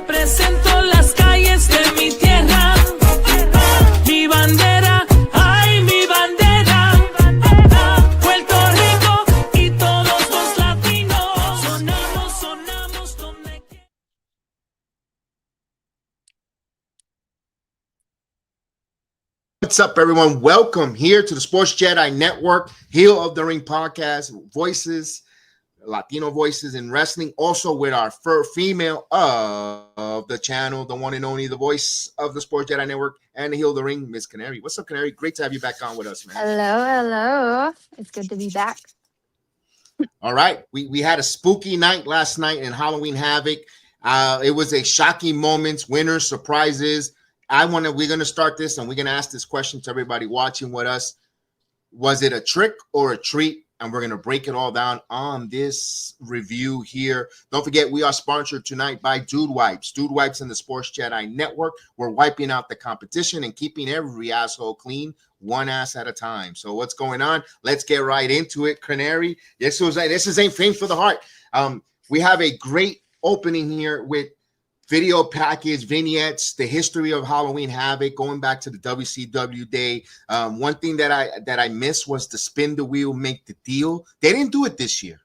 Represento las calles de mi tierra. Mi bandera, ay, mi bandera. Puerto Rico y todos los latinos. Sonamos, sonamos donde quiera. What's up, everyone? Welcome here to the Sports Jedi Network, Heel of the Ring podcast, voices, Latino voices in wrestling. Also with our female of the channel, the one and only, the voice of the Sports Jedi Network and the Heel of the Ring, Miss Canary. What's up, Canary? Great to have you back on with us, man. Hello. It's good to be back. All right. We had a spooky night last night in Halloween Havoc. It was a shocking moments, winners, surprises. We're going to start this and we're going to ask this question to everybody watching with us. Was it a trick or a treat? And we're going to break it all down on this review here. Don't forget, we are sponsored tonight by Dude Wipes. Dude Wipes and the Sports Jedi Network. We're wiping out the competition and keeping every asshole clean, one ass at a time. So what's going on? Let's get right into it. Canary, this is a thing for the heart. We have a great opening here with video package, vignettes, the history of Halloween Havoc, going back to the WCW day. One thing that I missed was the spin the wheel, make the deal. They didn't do it this year.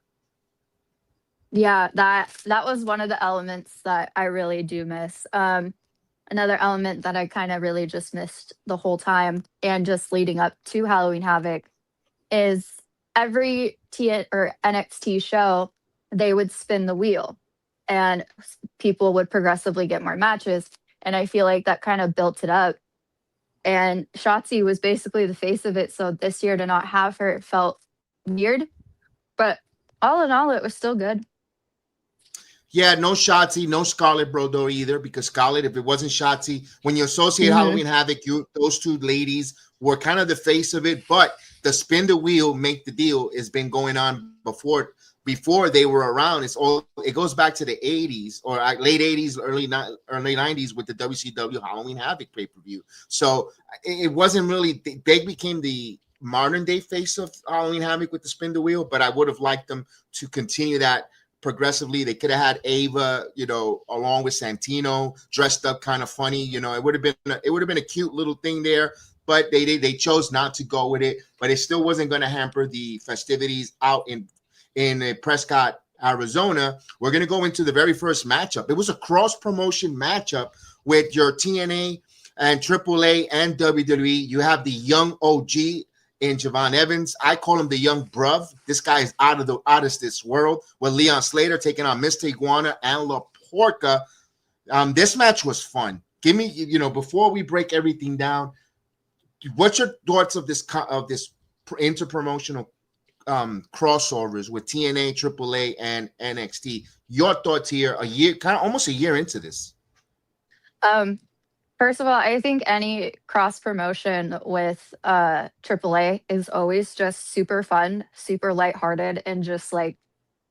Yeah, that was one of the elements that I really do miss. Another element that I kind of really just missed the whole time and just leading up to Halloween Havoc is every NXT show, they would spin the wheel and people would progressively get more matches. And I feel like that kind of built it up. And Shotzi was basically the face of it. So this year to not have her, it felt weird. But all in all, it was still good. Yeah, no Shotzi, no Scarlett Bordeaux either, because Scarlett, if it wasn't Shotzi, when you associate Halloween Havoc, those two ladies were kind of the face of it. But the spin the wheel, make the deal has been going on before they were around. It goes back to the 80s or late 80s, early 90s with the WCW Halloween Havoc pay-per-view. So it wasn't really, they became the modern day face of Halloween Havoc with the spin the wheel, but I would have liked them to continue that progressively. They could have had Ava, along with Santino, dressed up kind of funny. It would have been a cute little thing there, but they chose not to go with it. But it still wasn't going to hamper the festivities out in Prescott, Arizona. We're going to go into the very first matchup. It was a cross-promotion matchup with your TNA and AAA and WWE. You have the young OG in Javon Evans. I call him the young bruv. This guy is out of this world. With Leon Slater taking on Mr. Iguana and La Porca. This match was fun. Give me, before we break everything down, what's your thoughts of this interpromotional crossovers with TNA, AAA, and NXT? Your thoughts here, almost a year into this. First of all, I think any cross promotion with AAA is always just super fun, super lighthearted, and just like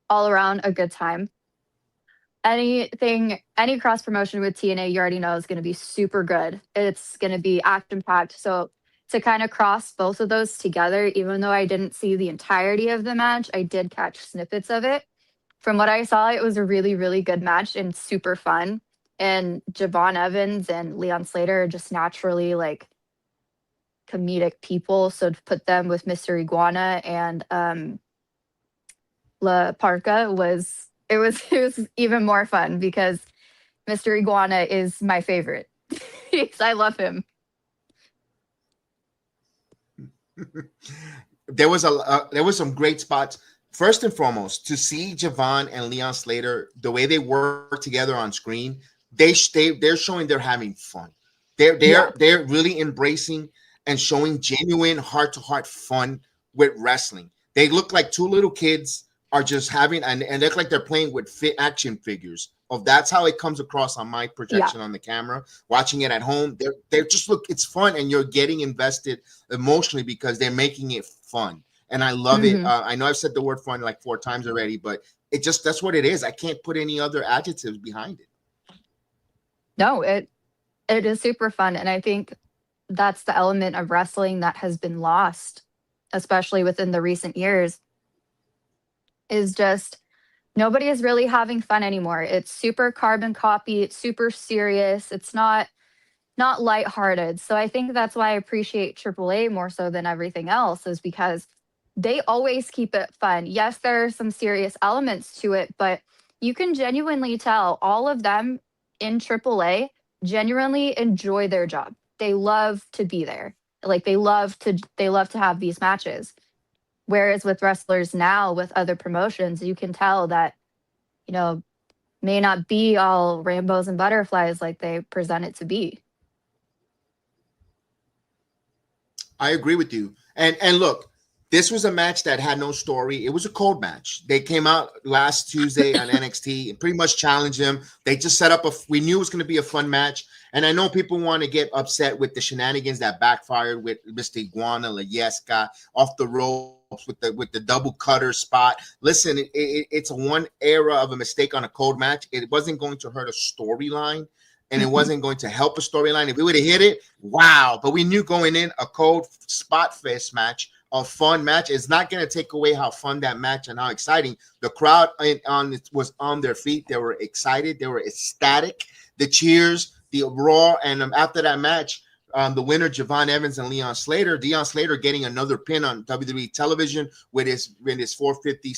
all around a good time. Any cross promotion with TNA, you already know is going to be super good. It's going to be action packed. So to kind of cross both of those together, even though I didn't see the entirety of the match, I did catch snippets of it. From what I saw, it was a really, really good match and super fun. And Javon Evans and Leon Slater are just naturally like comedic people. So to put them with Mr. Iguana and La Parca was even more fun because Mr. Iguana is my favorite. I love him. There was some great spots. First and foremost, to see Javon and Leon Slater, the way they work together on screen, they're showing they're having fun. They're really embracing and showing genuine heart-to-heart fun with wrestling. They look like two little kids are just having, and they look like they're playing with action figures. That's how it comes across on my projection on the camera. Watching it at home, they just look, it's fun, and you're getting invested emotionally because they're making it fun. And I love it. I know I've said the word fun like 4 times already, but that's what it is. I can't put any other adjectives behind it. No, it is super fun. And I think that's the element of wrestling that has been lost, especially within the recent years, is just nobody is really having fun anymore. It's super carbon copy. It's super serious. It's not lighthearted. So I think that's why I appreciate AAA more so than everything else, is because they always keep it fun. Yes, there are some serious elements to it, but you can genuinely tell all of them in AAA genuinely enjoy their job. They love to be there. Like they love to have these matches. Whereas with wrestlers now with other promotions, you can tell that, you know, may not be all rainbows and butterflies like they present it to be. I agree with you. And look, this was a match that had no story. It was a cold match. They came out last Tuesday on NXT and pretty much challenged them. They just set up we knew it was going to be a fun match. And I know people want to get upset with the shenanigans that backfired with Mr. Iguana Layeska off the ropes with the double cutter spot. Listen, it's a one era of a mistake on a cold match. It wasn't going to hurt a storyline. And it wasn't going to help a storyline. If we would have hit it, wow. But we knew going in a cold spot fest match, a fun match, is not going to take away how fun that match and how exciting. The crowd was on their feet. They were excited. They were ecstatic. The cheers, the roar. And after that match, the winner, Javon Evans and Leon Slater. Dion Slater getting another pin on WWE television with his 450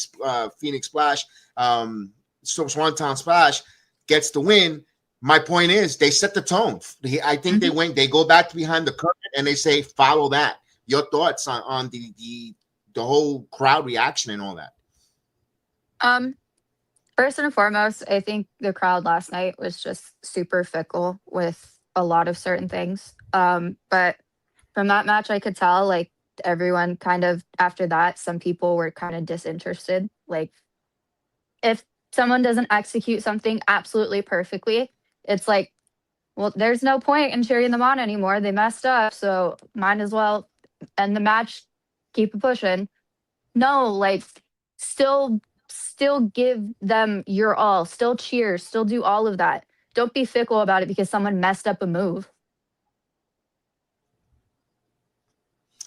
Phoenix Splash, Swanton Splash, gets the win. My point is, they set the tone. I think they go back to behind the curtain and they say, follow that. Your thoughts on the whole crowd reaction and all that? First and foremost, I think the crowd last night was just super fickle with a lot of certain things. But from that match, I could tell, like, everyone kind of, after that, some people were kind of disinterested. Like, if someone doesn't execute something absolutely perfectly, it's like, well, there's no point in cheering them on anymore. They messed up, so might as well end the match, keep it pushing. No, like, still give them your all, still cheer, still do all of that. Don't be fickle about it because someone messed up a move.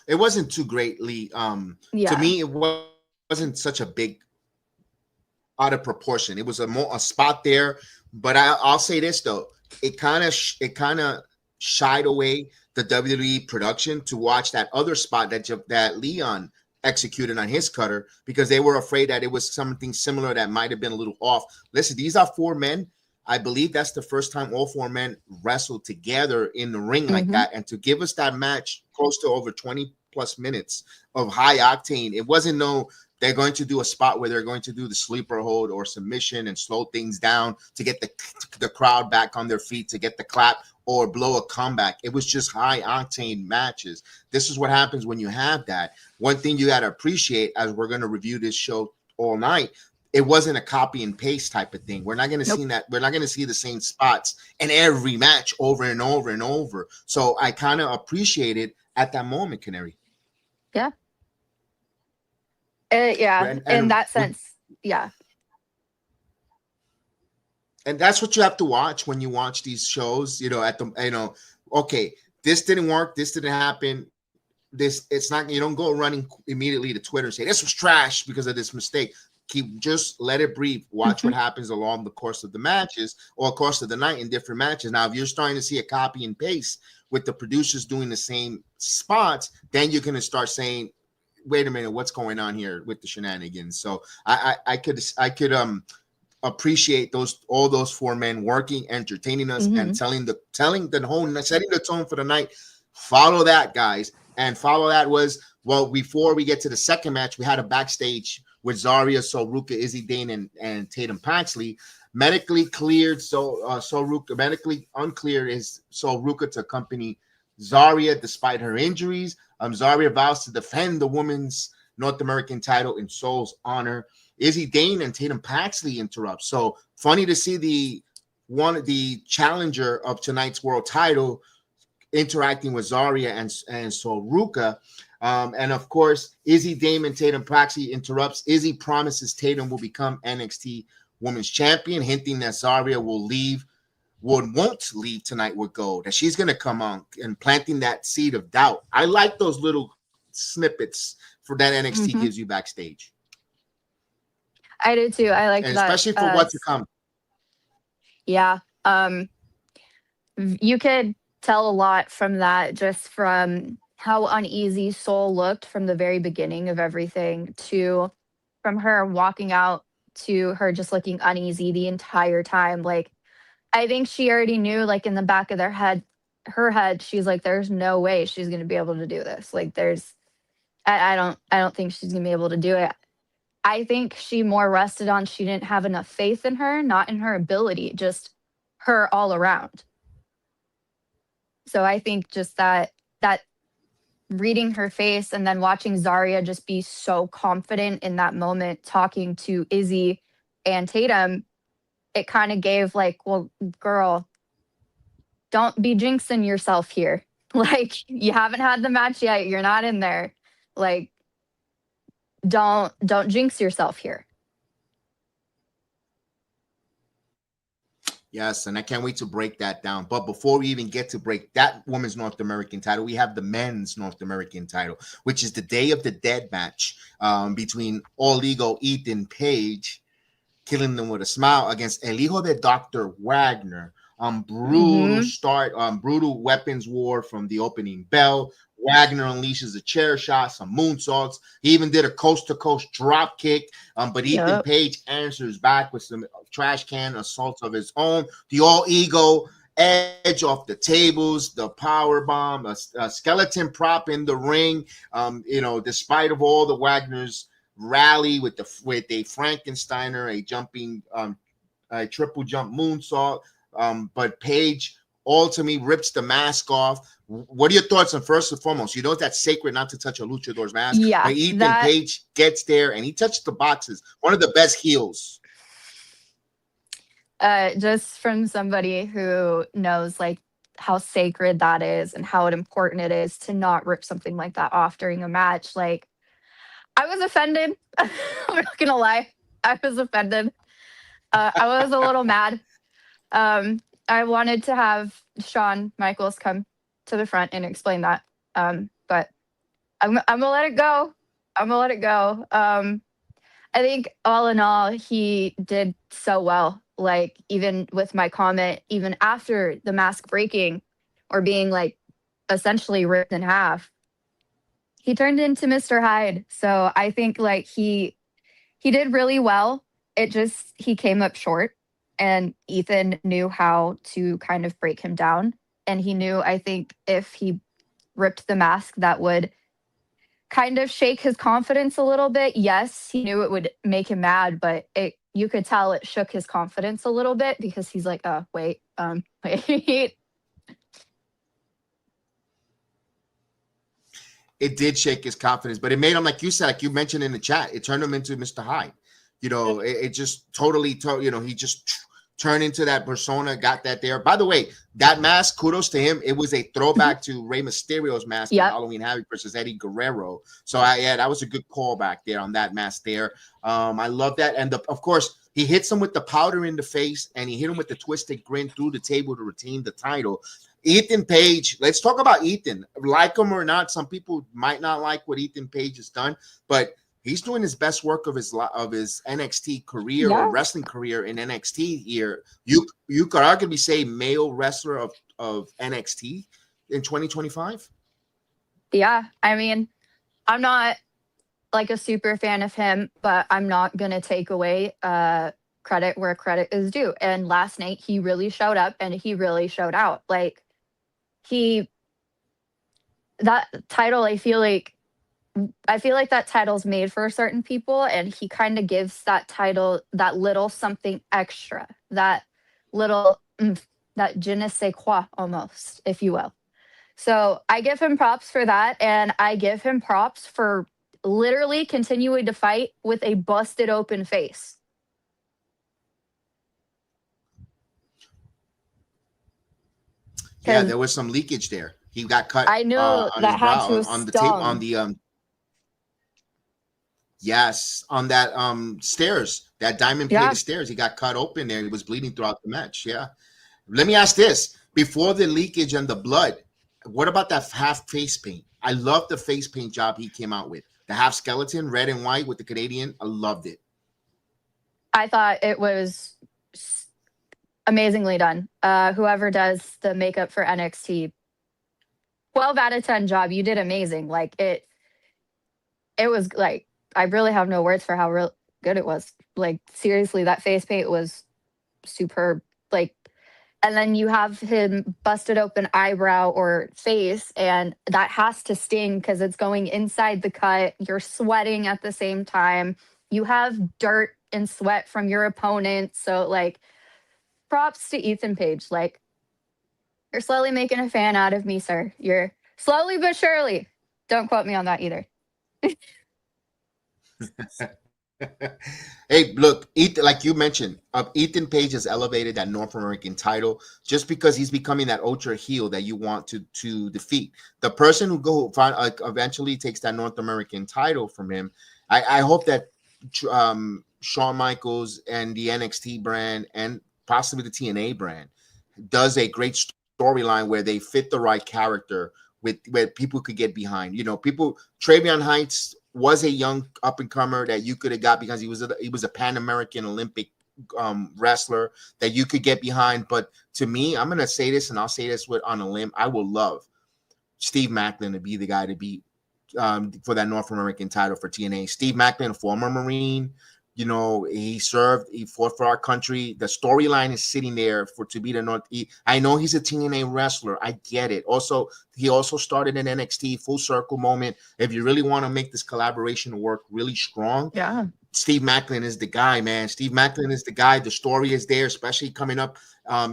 It wasn't too greatly. To me, it wasn't such a big out of proportion. It was a spot there. But I'll say this though, it kind of shied away the WWE production to watch that other spot that Leon executed on his cutter, because they were afraid that it was something similar that might have been a little off. Listen, these are four men. I believe that's the first time all four men wrestled together in the ring like that, and to give us that match close to over 20 plus minutes of high octane, it wasn't they're going to do a spot where they're going to do the sleeper hold or submission and slow things down to get the crowd back on their feet, to get the clap or blow a comeback. It was just high octane matches. This is what happens when you have that. One thing you got to appreciate, as we're going to review this show all night, it wasn't a copy and paste type of thing. We're not going to see that. We're not going to see the same spots in every match over and over and over. So I kind of appreciate it at that moment, Canary. Yeah. In that sense, yeah. And that's what you have to watch when you watch these shows, okay, this didn't work, this didn't happen. It's not, you don't go running immediately to Twitter and say this was trash because of this mistake. Just let it breathe. Watch what happens along the course of the matches or course of the night in different matches. Now, if you're starting to see a copy and paste with the producers doing the same spots, then you're going to start saying, wait a minute, what's going on here with the shenanigans? So I could appreciate all those four men working, entertaining us, and setting the tone for the night. Follow that, guys. And follow that was, well, before we get to the second match, we had a backstage with Zarya, Soruka, Izzy Dane, and Tatum Paxley. Medically cleared, Soruka, medically uncleared is Soruka to accompany Zarya despite her injuries. Zarya vows to defend the women's North American title in Soul's honor. Izzy Dane and Tatum Paxley interrupt. So funny to see the challenger of tonight's world title interacting with Zarya and Soruka. And of course, Izzy Dane and Tatum Paxley interrupts. Izzy promises Tatum will become NXT Women's Champion, hinting that Zarya won't leave tonight with gold, that she's going to come on, and planting that seed of doubt. I like those little snippets for that NXT gives you backstage. I do too. I like and that. especially for what to come. Yeah. You could tell a lot from that, just from how uneasy Soul looked from the very beginning of everything, to from her walking out to her just looking uneasy the entire time. Like, I think she already knew, like, in the back of her head, she's like, there's no way she's gonna be able to do this. Like, I don't think she's gonna be able to do it. I think she more rested on she didn't have enough faith in her, not in her ability, just her all around. So I think just that reading her face and then watching Zarya just be so confident in that moment talking to Izzy and Tatum, it kind of gave like, well, girl, don't be jinxing yourself here. Like, you haven't had the match yet. You're not in there. Like, don't jinx yourself here. Yes, and I can't wait to break that down. But before we even get to break that women's North American title, we have the men's North American title, which is the Day of the Dead match between All Ego Ethan Page, killing them with a smile, against El Hijo de Dr. Wagner. Brutal start, brutal weapons war from the opening bell. Wagner unleashes a chair shot, some moonsaults. He even did a coast-to-coast drop kick. But Ethan Page answers back with some trash can assaults of his own. The All Ego edge off the tables, the power bomb, a skeleton prop in the ring. Despite of all the Wagner's rally with a Frankensteiner, a jumping, a triple jump moonsault. But Page ultimately rips the mask off. What are your thoughts on, first and foremost? You know that's sacred not to touch a luchador's mask. Yeah, but Ethan Page gets there and he touched the boxes. One of the best heels. Just from somebody who knows like how sacred that is and how important it is to not rip something like that off during a match. Like, I was offended. I'm not gonna lie. I was offended. I was a little mad. I wanted to have Shawn Michaels come to the front and explain that. But I'm gonna let it go. I think all in all, he did so well. Like, even with my comment, even after the mask breaking or being like essentially ripped in half, he turned into Mr. Hyde. So I think like he did really well. He came up short, and Ethan knew how to kind of break him down. And he knew, I think, if he ripped the mask, that would kind of shake his confidence a little bit. Yes, he knew it would make him mad, but you could tell it shook his confidence a little bit, because he's like, oh, wait. It did shake his confidence, but it made him, like you said, like you mentioned in the chat, it turned him into Mr. Hyde. It just totally, he just turned into that persona, got that there. By the way, that mask, kudos to him. It was a throwback to Rey Mysterio's mask in Halloween Havoc versus Eddie Guerrero. So that was a good callback there on that mask there. I love that. And of course, he hits him with the powder in the face, and he hit him with the twisted grin through the table to retain the title. Ethan Page, let's talk about Ethan. Like him or not, some people might not like what Ethan Page has done, but he's doing his best work of his NXT career or wrestling career in NXT here. You could arguably say male wrestler of NXT in 2025. Yeah, I mean, I'm not like a super fan of him, but I'm not gonna take away credit where credit is due. And last night he really showed up and he really showed out. Like, that title, I feel like that title's made for certain people, and he kind of gives that title that little something extra, that little that je ne sais quoi, almost, if you will. So I give him props for that, and I give him props for literally continuing to fight with a busted open face. Yeah, there was some leakage there. He got cut. I knew on that his had brow, to have on the table, on the yes, on that stairs, that diamond plated stairs. He got cut open there. He was bleeding throughout the match. Yeah. Let me ask this: before the leakage and the blood, what about that half face paint? I love the face paint job he came out with. The half skeleton, red and white with the Canadian. I loved it. I thought it was amazingly done. Whoever does the makeup for NXT, 12 out of 10 job. You did amazing. Like it was like, I really have no words for how good it was. Like seriously, that face paint was superb. Like, and then you have him busted open eyebrow or face, and that has to sting because it's going inside the cut. You're sweating at the same time. You have dirt and sweat from your opponent. So like, props to Ethan Page. Like, you're slowly making a fan out of me, sir. You're slowly but surely. Don't quote me on that either. Hey, look, Ethan, like you mentioned, Ethan Page has elevated that North American title just because he's becoming that ultra heel that you want to defeat. The person who eventually takes that North American title from him, I hope that Shawn Michaels and the NXT brand and possibly the TNA brand does a great storyline where they fit the right character with where people could get behind. You know, Travion Heights was a young up and comer that you could have got because he was a Pan American Olympic wrestler that you could get behind. But to me, I'm gonna say this, and I'll say this on a limb. I will love Steve Maclin to be the guy to beat for that North American title for TNA. Steve Maclin, a former Marine. You know, he fought for our country. The storyline is sitting there to be the North. I know he's a TNA wrestler. I get it. Also, he also started in NXT, full circle moment. If you really want to make this collaboration work really strong, Yeah. Steve Maclin is the guy, man. Steve Maclin is the guy. The story is there, especially coming up.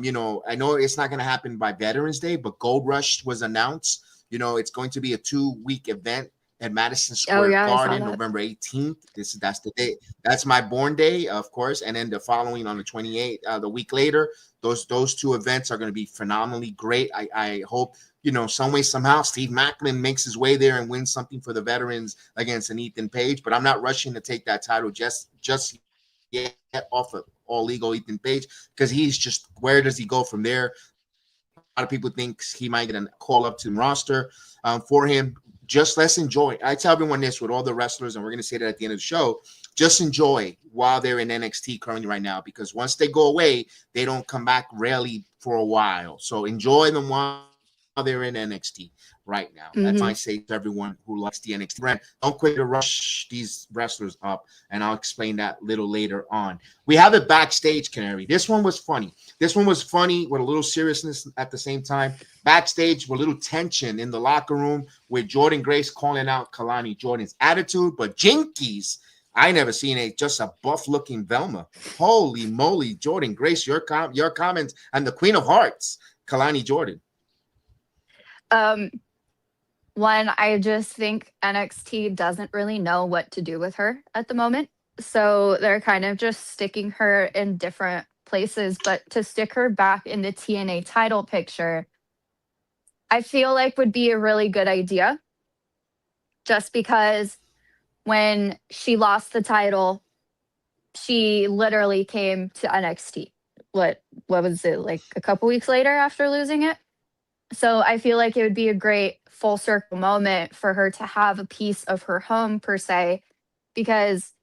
You know, I know it's not going to happen by Veterans Day, but Gold Rush was announced. You know, it's going to be a 2-week event at Madison Square Garden, November 18th. That's the day. That's my born day, of course. And then the following on the 28th, the week later, those 2 events are going to be phenomenally great. I hope, you know, some way, somehow, Steve Maclin makes his way there and wins something for the veterans against an Ethan Page. But I'm not rushing to take that title just yet off of All Legal Ethan Page, because he's just, where does he go from there? A lot of people think he might get a call up to the roster for him. Just let's enjoy. I tell everyone this with all the wrestlers, and we're going to say that at the end of the show. Just enjoy while they're in NXT currently right now, because once they go away, they don't come back rarely for a while. So enjoy them while they're in NXT right now. Mm-hmm. That's my say to everyone who likes the NXT brand. Don't quit to rush these wrestlers up, and I'll explain that a little later on. We have it backstage, Canary. This one was funny. This one was funny with a little seriousness at the same time. Backstage with a little tension in the locker room with Jordan Grace calling out Kalani Jordan's attitude, but Jinkies, I never seen just a buff-looking Velma. Holy moly, Jordan Grace, your comments and the Queen of Hearts, Kalani Jordan. One, I just think NXT doesn't really know what to do with her at the moment. So they're kind of just sticking her in different places. But to stick her back in the TNA title picture, I feel like would be a really good idea. Just because when she lost the title, she literally came to NXT. What was it, like a couple weeks later after losing it? So I feel like it would be a great full circle moment for her to have a piece of her home, per se, because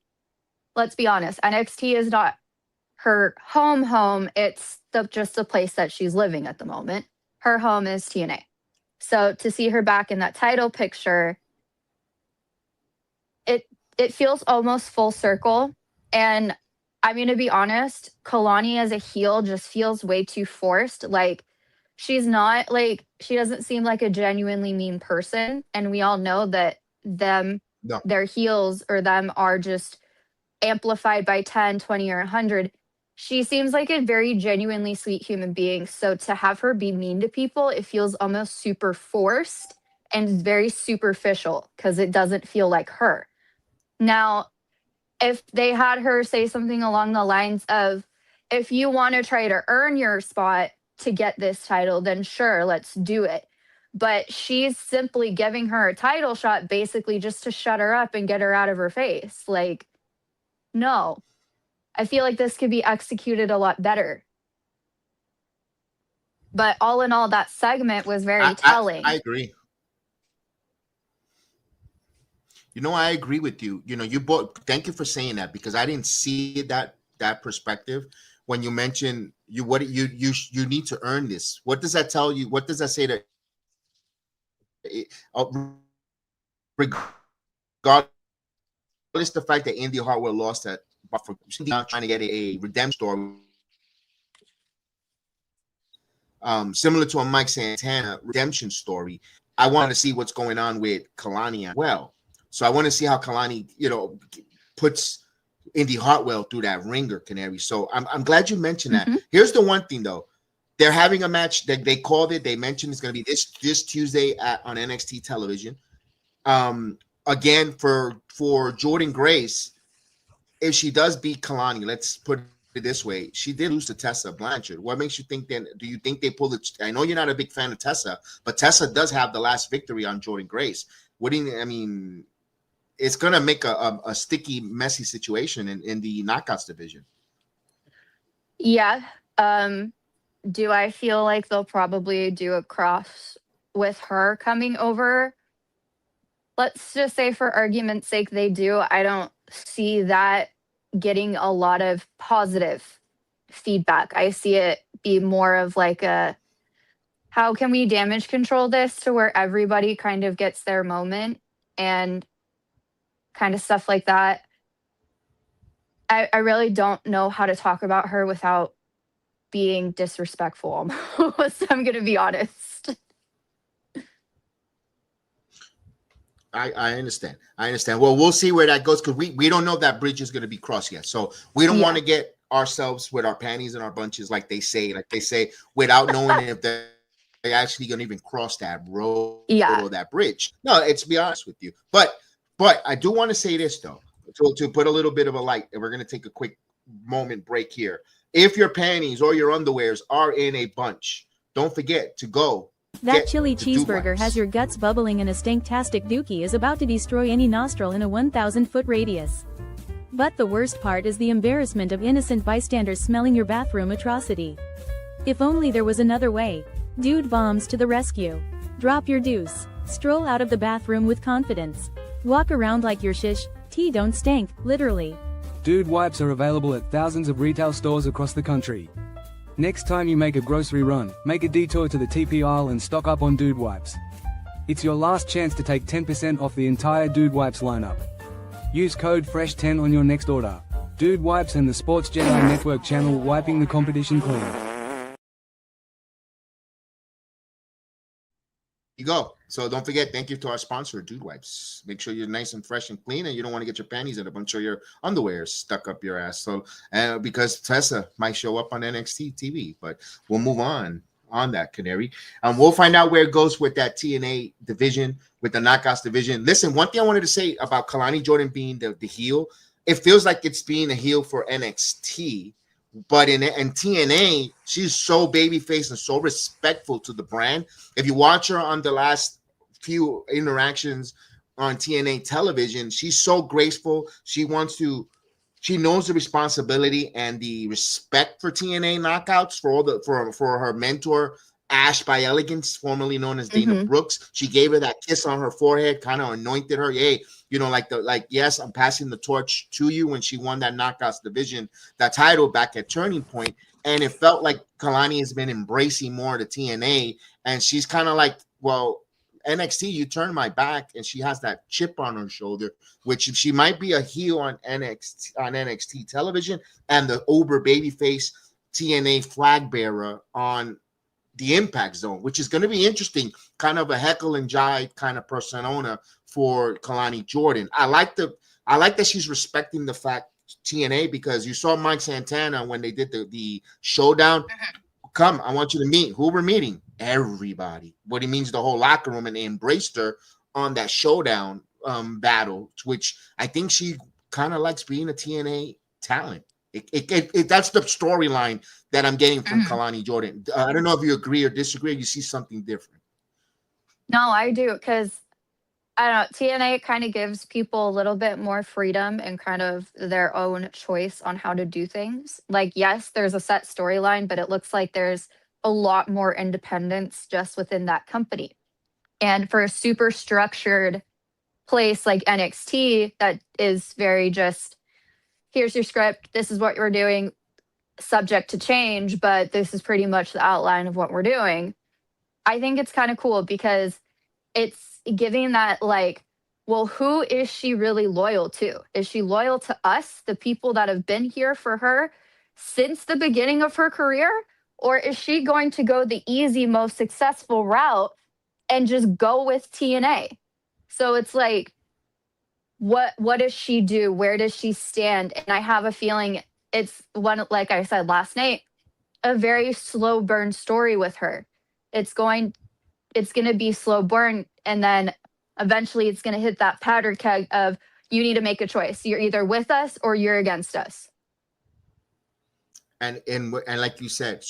let's be honest, NXT is not her home. It's just the place that she's living at the moment. Her home is TNA. So to see her back in that title picture, it feels almost full circle. And I'm going to be honest, Kalani as a heel just feels way too forced. Like, she's not, like, she doesn't seem like a genuinely mean person. And we all know that their heels or them are just amplified by 10, 20, or 100. She seems like a very genuinely sweet human being. So to have her be mean to people, it feels almost super forced and very superficial because it doesn't feel like her. Now, if they had her say something along the lines of, if you want to try to earn your spot to get this title, then sure, let's do it. But she's simply giving her a title shot basically just to shut her up and get her out of her face. Like, no. I feel like this could be executed a lot better. But all in all, that segment was very telling. I agree. You know, I agree with you. You know, thank you for saying that, because I didn't see it that that perspective when you mention you need to earn this. What does that tell you? What does that say to regardless the fact that Indy Hartwell lost that, but for trying to get a redemption story, similar to a Mike Santana redemption story. I want to see what's going on with Kalani as well. So I want to see how Kalani, puts Indy Hartwell through that ringer, Canary. So I'm glad you mentioned that. Here's the one thing though. They're having a match that they called it. They mentioned it's going to be this Tuesday on NXT television. Again, for Jordan Grace, if she does beat Kalani, let's put it this way, she did lose to Tessa Blanchard. What makes you think then? Do you think they pulled it? I know you're not a big fan of Tessa, but Tessa does have the last victory on Jordan Grace. What do you? I mean, it's going to make a sticky, messy situation in the knockouts division. Yeah. Do I feel like they'll probably do a cross with her coming over? Let's just say for argument's sake they do. I don't see that getting a lot of positive feedback. I see it be more of like a, how can we damage control this to where everybody kind of gets their moment and kind of stuff like that. I really don't know how to talk about her without being disrespectful almost. I'm going to be honest. I understand. Well, we'll see where that goes because we don't know if that bridge is going to be crossed yet. So we don't want to get ourselves with our panties in our bunches, like they say, without knowing if they're actually going to even cross that road or that bridge. No, it's to be honest with you. But I do want to say this though, to put a little bit of a light, and we're going to take a quick moment break here. If your panties or your underwears are in a bunch, don't forget to go. That chili cheeseburger has your guts bubbling and a stinktastic dookie is about to destroy any nostril in a 1,000-foot radius. But the worst part is the embarrassment of innocent bystanders smelling your bathroom atrocity. If only there was another way. Dude bombs to the rescue. Drop your deuce. Stroll out of the bathroom with confidence. Walk around like your shish, tea don't stink, literally. Dude wipes are available at thousands of retail stores across the country. Next time you make a grocery run, make a detour to the TP aisle and stock up on Dude Wipes. It's your last chance to take 10% off the entire Dude Wipes lineup. Use code FRESH10 on your next order. Dude Wipes and the Sports Jedi Network channel, wiping the competition clean. You go. So don't forget, thank you to our sponsor, Dude Wipes. Make sure you're nice and fresh and clean, and you don't want to get your panties and a bunch of your underwear stuck up your ass. So, because Tessa might show up on NXT TV, but we'll move on that, Canary. We'll find out where it goes with that TNA division, with the Knockouts division. Listen, one thing I wanted to say about Kalani Jordan being the heel, it feels like it's being a heel for NXT. But in TNA, she's so babyface and so respectful to the brand. If you watch her on the last few interactions on TNA television, she's so graceful. She knows the responsibility and the respect for TNA knockouts for her mentor, Ash by Elegance, formerly known as Dana Brooks. She gave her that kiss on her forehead, kind of anointed her. Hey, yes, I'm passing the torch to you when she won that Knockouts division, that title back at Turning Point. And it felt like Kalani has been embracing more the TNA. And she's kind of like, well, NXT, you turned my back. And she has that chip on her shoulder, which she might be a heel on NXT television and the Uber babyface TNA flag bearer on the Impact Zone, which is going to be interesting, kind of a Heckle and Jive kind of persona for Kalani Jordan. I like that she's respecting the fact TNA, because you saw Mike Santana when they did the showdown. Come, I want you to meet. Who we're meeting? Everybody. What he means, the whole locker room, and they embraced her on that showdown battle, which I think she kind of likes being a TNA talent. That's the storyline that I'm getting from Kalani Jordan. I don't know if you agree or disagree, or you see something different. No, I do, because I don't know, TNA kind of gives people a little bit more freedom and kind of their own choice on how to do things. Like, yes, there's a set storyline, but it looks like there's a lot more independence just within that company. And for a super structured place like NXT that is very just here's your script. This is what we're doing, subject to change, but this is pretty much the outline of what we're doing. I think it's kind of cool because it's giving that, like, well, who is she really loyal to? Is she loyal to us, the people that have been here for her since the beginning of her career? Or is she going to go the easy, most successful route and just go with TNA? So it's like, what does she do? Where does she stand? And I have a feeling it's one, like I said last night, a very slow burn story with her. It's going to be slow burn, and then eventually it's going to hit that powder keg of, you need to make a choice. You're either with us or you're against us. And like you said,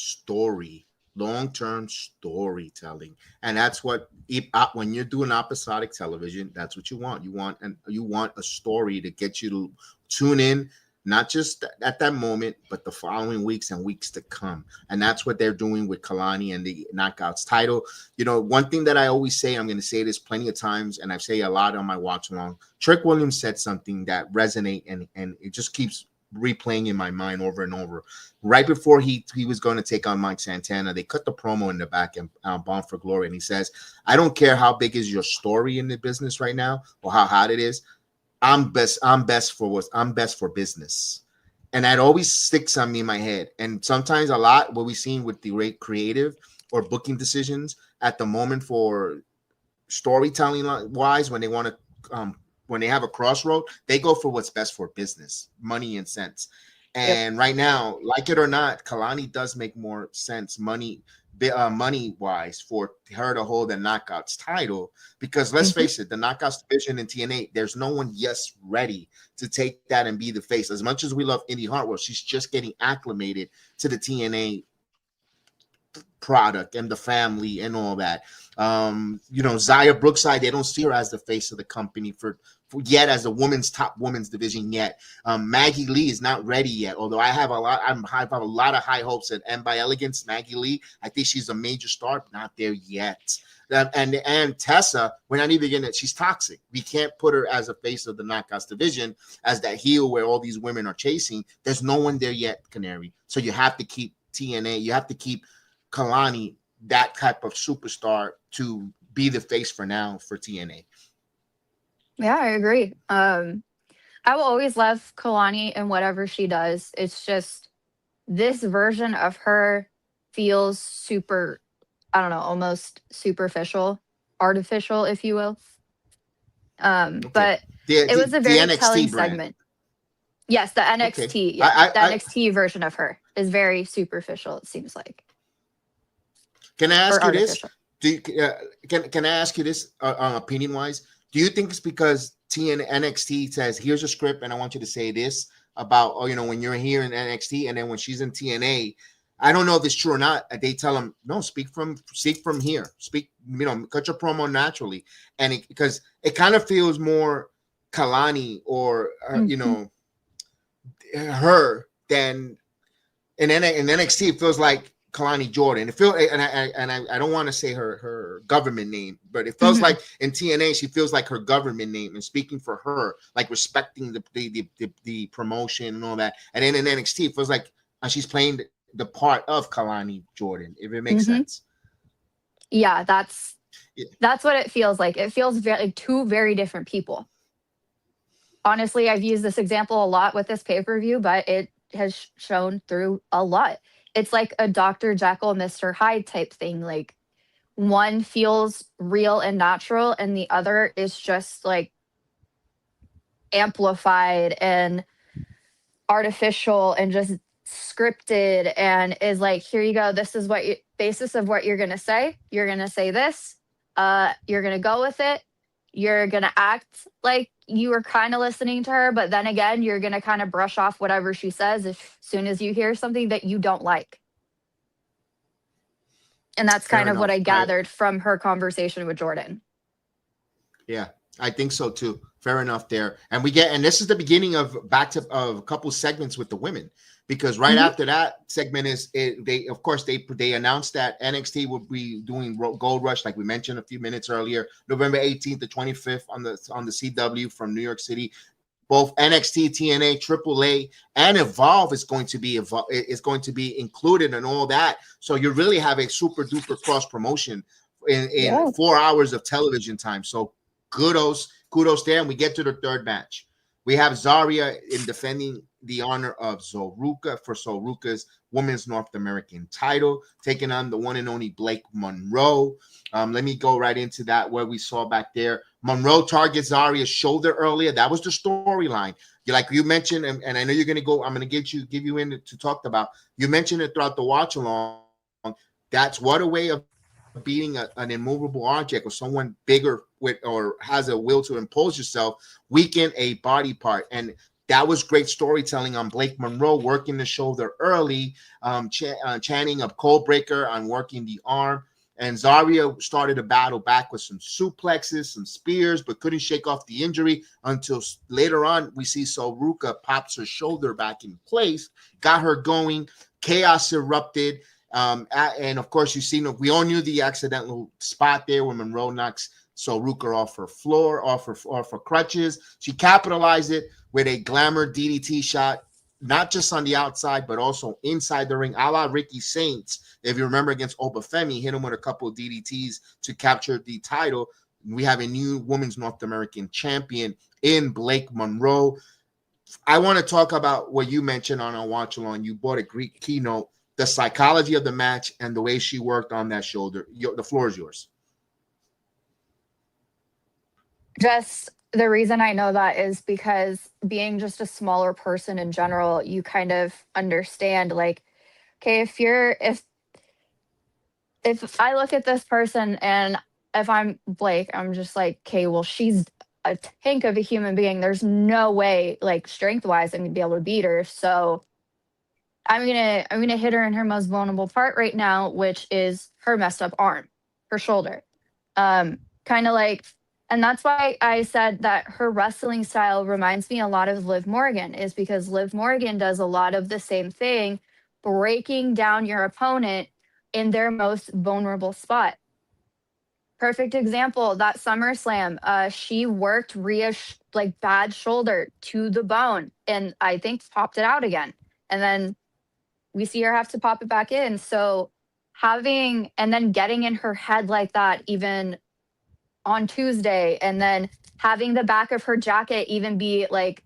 long-term storytelling. And that's what, when you're doing episodic television, that's what you want. You want a story to get you to tune in, not just at that moment, but the following weeks and weeks to come. And that's what they're doing with Kalani and the Knockouts title. You know, one thing that I always say, I'm going to say this plenty of times, and I say a lot on my watch along. Trick Williams said something that resonate, and it just keeps replaying in my mind over and over. Right before he was going to take on Mike Santana, they cut the promo in the back and Bound for Glory, and he says, I don't care how big is your story in the business right now or how hot it is. I'm best for business. And that always sticks on me in my head. And sometimes a lot what we've seen with the great creative or booking decisions at the moment for storytelling wise, when they want to when they have a crossroad, they go for what's best for business, money and cents. And right now, like it or not, Kalani does make more sense money wise for her to hold the Knockouts title, because let's face it, the Knockouts division in TNA, there's no one ready to take that and be the face. As much as we love Indy Hartwell, she's just getting acclimated to the TNA product and the family and all that. You know, Zaya Brookside, they don't see her as the face of the company for yet, as the top women's division yet. Maggie Lee is not ready yet, although I have a lot of high hopes. And by elegance, Maggie Lee, I think she's a major star, not there yet. And Tessa, we're not even getting it. She's toxic. We can't put her as a face of the Knockouts division, as that heel where all these women are chasing. There's no one there yet, Canary. So you have to keep TNA. You have to keep Kalani, that type of superstar, to be the face for now for TNA. Yeah, I agree. I will always love Kalani and whatever she does. It's just this version of her feels super, I don't know, almost superficial, artificial, if you will. But it was a very telling segment. Yes, the NXT. Okay. Yeah, the NXT version of her is very superficial, it seems like. Can I ask you this? Can I ask you this opinion wise? Do you think it's because NXT says, here's a script and I want you to say this about, when you're here in NXT, and then when she's in TNA, I don't know if it's true or not, they tell them, no, speak from here. Speak, cut your promo naturally. And because it kind of feels more Kalani or, her than in NXT, it feels like Kalani Jordan. It feels, and I don't want to say her government name, but it feels like in TNA she feels like her government name and speaking for her, like respecting the promotion and all that. And then in NXT it feels like she's playing the part of Kalani Jordan, if it makes sense. Yeah, that's what it feels like. It feels like two very different people. Honestly, I've used this example a lot with this pay-per-view, but it has shown through a lot. It's like a Dr. Jekyll, Mr. Hyde type thing. Like, one feels real and natural, and the other is just like amplified and artificial and just scripted, and is like, here you go. This is basis of what you're going to say. You're going to say this. You're going to go with it. You're going to act like you were kind of listening to her, but then again, you're going to kind of brush off whatever she says as soon as you hear something that you don't like. And that's kind of what I gathered from her conversation with Jordan. Yeah, I think so too. Fair enough there. And this is the beginning of a couple segments with the women, because right after that segment they announced that NXT will be doing Gold Rush, like we mentioned a few minutes earlier, November 18th to 25th on the CW from New York City. both NXT, TNA, AAA, and Evolve is going to be included in all that. So you really have a super duper cross promotion in 4 hours of television time. So kudos there. And we get to the third match. We have Zarya in defending the honor of Zoruka for Zoruka's Women's North American title, taking on the one and only Blake Monroe. Let me go right into that, where we saw back there. Monroe targets Zarya's shoulder earlier. That was the storyline. Like you mentioned, and I know you're going to go, I'm going to give you in to talk about. You mentioned it throughout the watch along. That's what a way of beating an immovable object or someone bigger with or has a will to impose yourself, weaken a body part. And that was great storytelling on Blake Monroe, working the shoulder early, chanting a cold breaker on working the arm. And Zarya started a battle back with some suplexes, some spears, but couldn't shake off the injury until later on we see Zoruka pops her shoulder back in place, got her going, chaos erupted. And of course, we all knew the accidental spot there when Monroe knocks Zoruka off her floor, off her crutches. She capitalized it with a glamour DDT shot, not just on the outside, but also inside the ring, a la Ricky Saints. If you remember against Obafemi, hit him with a couple of DDTs to capture the title. We have a new Women's North American champion in Blake Monroe. I want to talk about what you mentioned on our watch along. You bought a Greek keynote, the psychology of the match and the way she worked on that shoulder. The floor is yours. Just the reason I know that is because being just a smaller person in general, you kind of understand, like, okay, if I look at this person and if I'm Blake, I'm just like, okay, well, she's a tank of a human being. There's no way, like, strength-wise, I'm gonna be able to beat her. So I'm gonna hit her in her most vulnerable part right now, which is her messed up arm, her shoulder. Kind of like, and that's why I said that her wrestling style reminds me a lot of Liv Morgan, is because Liv Morgan does a lot of the same thing, breaking down your opponent in their most vulnerable spot. Perfect example, that SummerSlam, she worked Rhea's like bad shoulder to the bone and I think popped it out again. And then we see her have to pop it back in. So and then getting in her head like that, even on Tuesday, and then having the back of her jacket even be like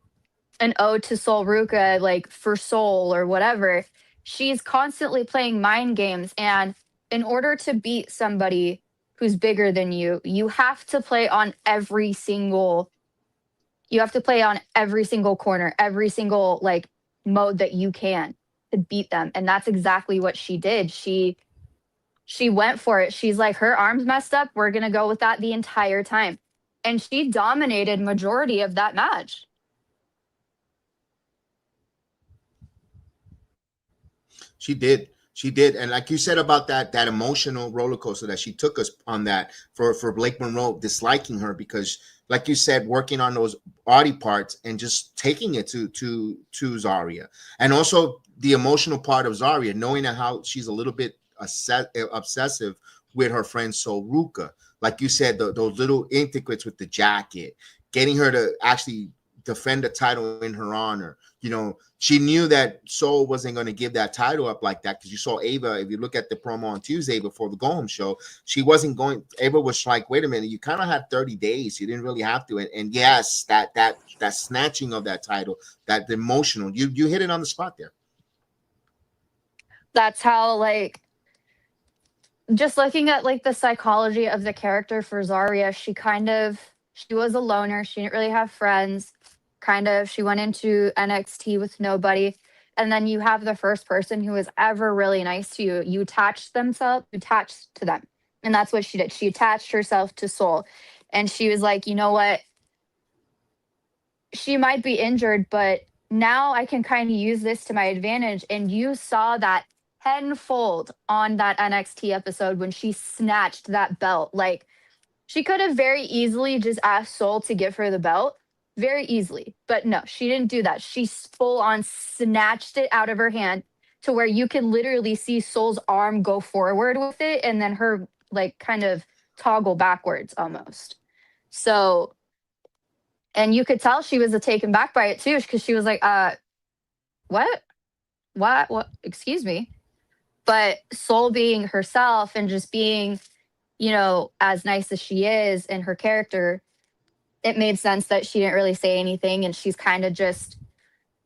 an ode to Sol Ruka, like for soul or whatever. She's constantly playing mind games. And in order to beat somebody who's bigger than you, you have to play on every single corner, every single like mode that you can to beat them. And that's exactly what she did. She went for it. She's like, her arm's messed up. We're going to go with that the entire time. And she dominated majority of that match. She did. And like you said about that emotional roller coaster that she took us on, that for Blake Monroe disliking her, because like you said, working on those body parts and just taking it to Zarya. And also the emotional part of Zarya, knowing how she's a little bit obsessive with her friend Zoruka. Like you said, those little intricacies with the jacket, getting her to actually defend the title in her honor. You know, she knew that Sol wasn't going to give that title up like that, because you saw Ava, if you look at the promo on Tuesday before the go-home show, she wasn't going. Ava was like, wait a minute, you kind of had 30 days. You didn't really have to. And yes, that snatching of that title, that emotional, you hit it on the spot there. That's how, like, just looking at like the psychology of the character for Zarya, she was a loner. She didn't really have friends. She went into NXT with nobody. And then you have the first person who was ever really nice to you. You attached to them. And that's what she did. She attached herself to Sol. And she was like, you know what? She might be injured, but now I can kind of use this to my advantage. And you saw that tenfold on that NXT episode when she snatched that belt. Like, she could have very easily just asked Sol to give her the belt. Very easily. But no, she didn't do that. She full on snatched it out of her hand to where you can literally see Sol's arm go forward with it and then her like kind of toggle backwards almost. So And you could tell she was taken back by it too, because she was like, what? What? Excuse me. But Soul being herself and just being, as nice as she is in her character, it made sense that she didn't really say anything. And she's kind of just,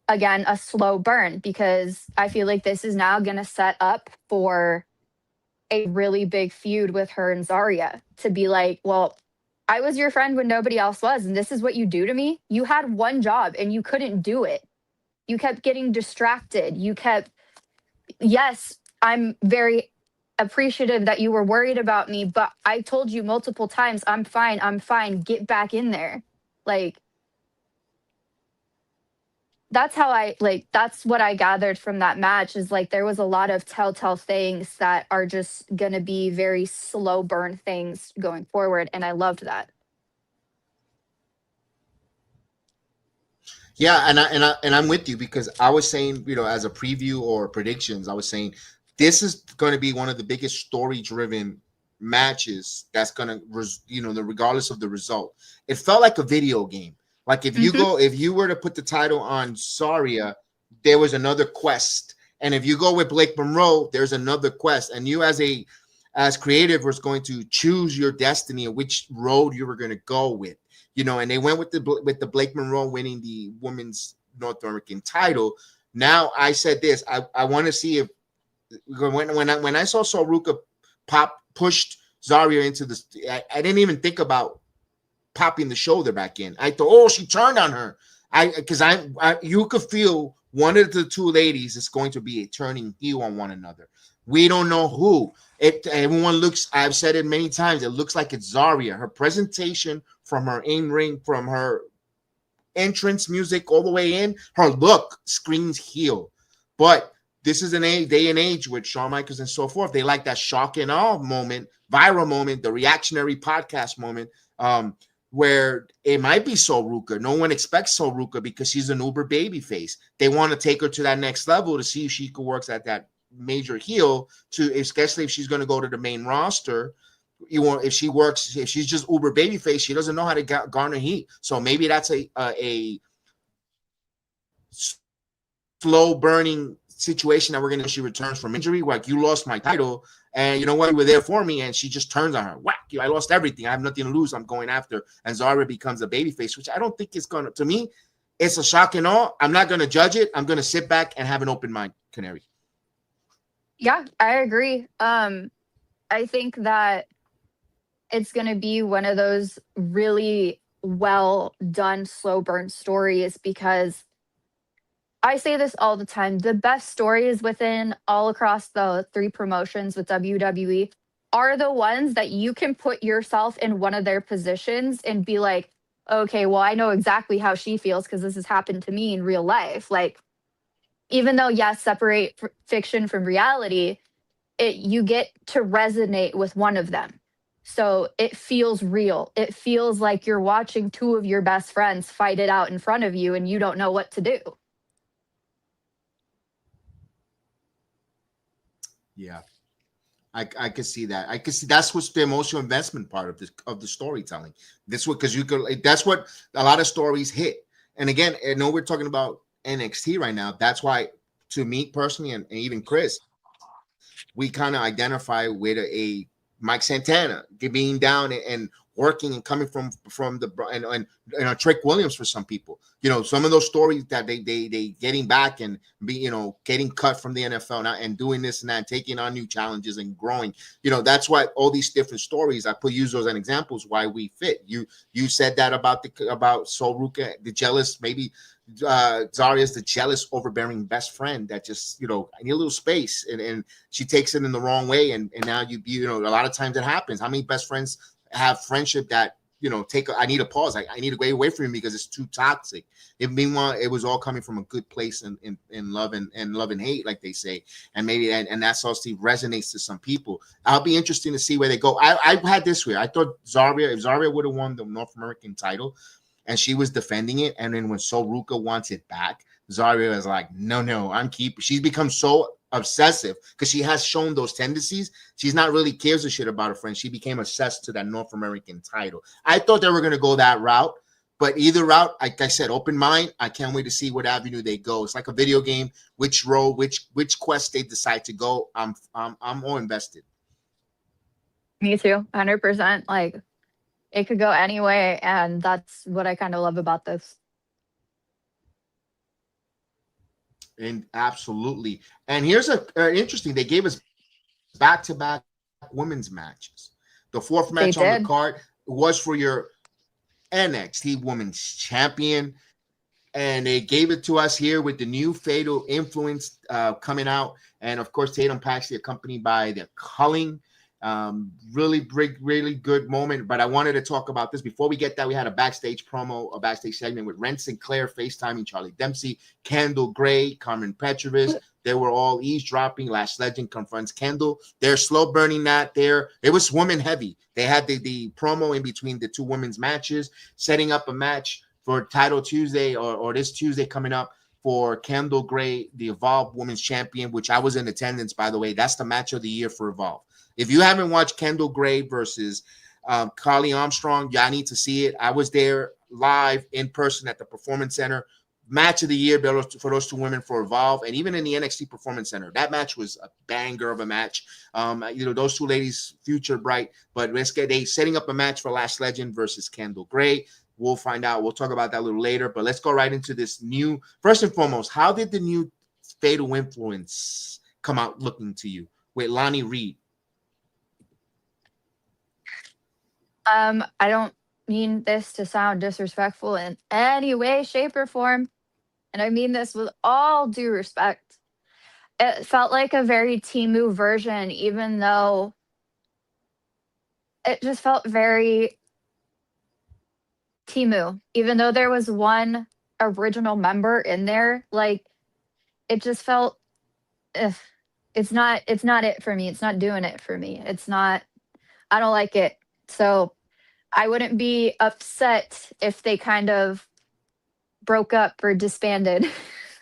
again, a slow burn, because I feel like this is now going to set up for a really big feud with her and Zarya, to be like, well, I was your friend when nobody else was, and this is what you do to me. You had one job and you couldn't do it. You kept getting distracted. Yes, I'm very appreciative that you were worried about me, but I told you multiple times, I'm fine, get back in there. Like, that's what I gathered from that match, is like there was a lot of telltale things that are just gonna be very slow burn things going forward, and I loved that. Yeah, and I'm with you, because I was saying, as a preview or predictions, I was saying this is going to be one of the biggest story-driven matches that's going to, regardless of the result. It felt like a video game. Like if you were to put the title on Zarya, there was another quest, and if you go with Blake Monroe, there's another quest, and you as creative was going to choose your destiny and which road you were going to go with. And they went with the Blake Monroe winning the women's North American title. Now I said this, I want to see if when I saw Soruka pushed Zarya into the, I didn't even think about popping the shoulder back in. I thought, oh, she turned on her. Because you could feel one of the two ladies is going to be a turning heel on one another. We don't know who. Everyone looks, I've said it many times, it looks like it's Zarya. Her presentation, from her in-ring, from her entrance music all the way in, her look screams heel. But this is a day and age with Shawn Michaels and so forth. They like that shock and awe moment, viral moment, the reactionary podcast moment, where it might be Soruka. No one expects Soruka because she's an uber baby face. They want to take her to that next level to see if she could work at that major heel, especially if she's going to go to the main roster. If she's just uber babyface, she doesn't know how to garner heat. So maybe that's a slow burning situation that we're going to, she returns from injury. Like, you lost my title, and you know what, you were there for me, and she just turns on her. Whack, I lost everything. I have nothing to lose. I'm going after. And Zarya becomes a babyface, which I don't think is going to me, it's a shock and awe. I'm not going to judge it. I'm going to sit back and have an open mind, Canary. Yeah, I agree. I think that it's going to be one of those really well done slow burn stories, because I say this all the time, the best stories within all across the three promotions with WWE are the ones that you can put yourself in one of their positions and be like, okay, well, I know exactly how she feels because this has happened to me in real life. Like, even though, yes, separate fiction from reality, you get to resonate with one of them. So it feels real. It feels like you're watching two of your best friends fight it out in front of you and you don't know what to do. Yeah, I could see that. I could see that's what's the emotional investment part of the storytelling. That's what, that's what a lot of stories hit. And again, I know we're talking about NXT right now. That's why, to me personally, and even Chris, we kind of identify with a Mike Santana being down and working and coming from the and Trick Williams for some people. Some of those stories that they getting back and getting cut from the NFL now and doing this and that, and taking on new challenges and growing. That's why all these different stories, I use those as examples why we fit. You said that about Soruka, the jealous, maybe Zarya's the jealous, overbearing best friend that just, I need a little space, and she takes it in the wrong way. And now a lot of times it happens. How many best friends have friendship that, I need a pause. I need to go away from him because it's too toxic. Meanwhile, it was all coming from a good place in love and love and hate, like they say. And maybe, and that's also resonates to some people. I'll be interesting to see where they go. I had this way. I thought if Zarya would have won the North American title, and she was defending it, and then when Soruka wants it back, Zarya is like, no, I'm keeping. She's become so obsessive because she has shown those tendencies. She's not really cares a shit about her friends. She became obsessed to that North American title. I thought they were going to go that route, But either route, like I said, open mind. I can't wait to see what avenue they go. It's like a video game. Which road, which quest they decide to go. I'm all invested. Me too, 100%. Like, it could go any way, and that's what I kind of love about this. And absolutely. And here's a interesting. They gave us back-to-back women's matches. The fourth match on the card was for your NXT Women's Champion, and they gave it to us here with the new Fatal Influence coming out, and of course Tatum Paxley accompanied by the Culling. Really good moment. But I wanted to talk about this before we get that. We had a backstage promo, a backstage segment with Ren Sinclair FaceTiming Charlie Dempsey, Kendall Gray, Carmen Petrovich. They were all eavesdropping. Lash Legend confronts Kendall. They're slow burning that there. It was woman heavy. They had the promo in between the two women's matches, setting up a match for Title Tuesday or this Tuesday coming up for Kendall Gray, the Evolve Women's Champion, which I was in attendance, by the way. That's the match of the year for Evolve. If you haven't watched Kendall Gray versus Carly Armstrong, y'all need to see it. I was there live in person at the Performance Center. Match of the year for those two women for Evolve, and even in the NXT Performance Center. That match was a banger of a match. Those two ladies, future bright. But they setting up a match for Lash Legend versus Kendall Gray. We'll find out. We'll talk about that a little later. But let's go right into this new. First and foremost, how did the new Fatal Influence come out looking to you with Lonnie Reed? I don't mean this to sound disrespectful in any way, shape, or form. And I mean this with all due respect. It felt like a very Temu version, even though it just felt very Temu. Even though there was one original member in there, like, it just felt, it's not it for me. It's not doing it for me. I don't like it. So I wouldn't be upset if they kind of broke up or disbanded.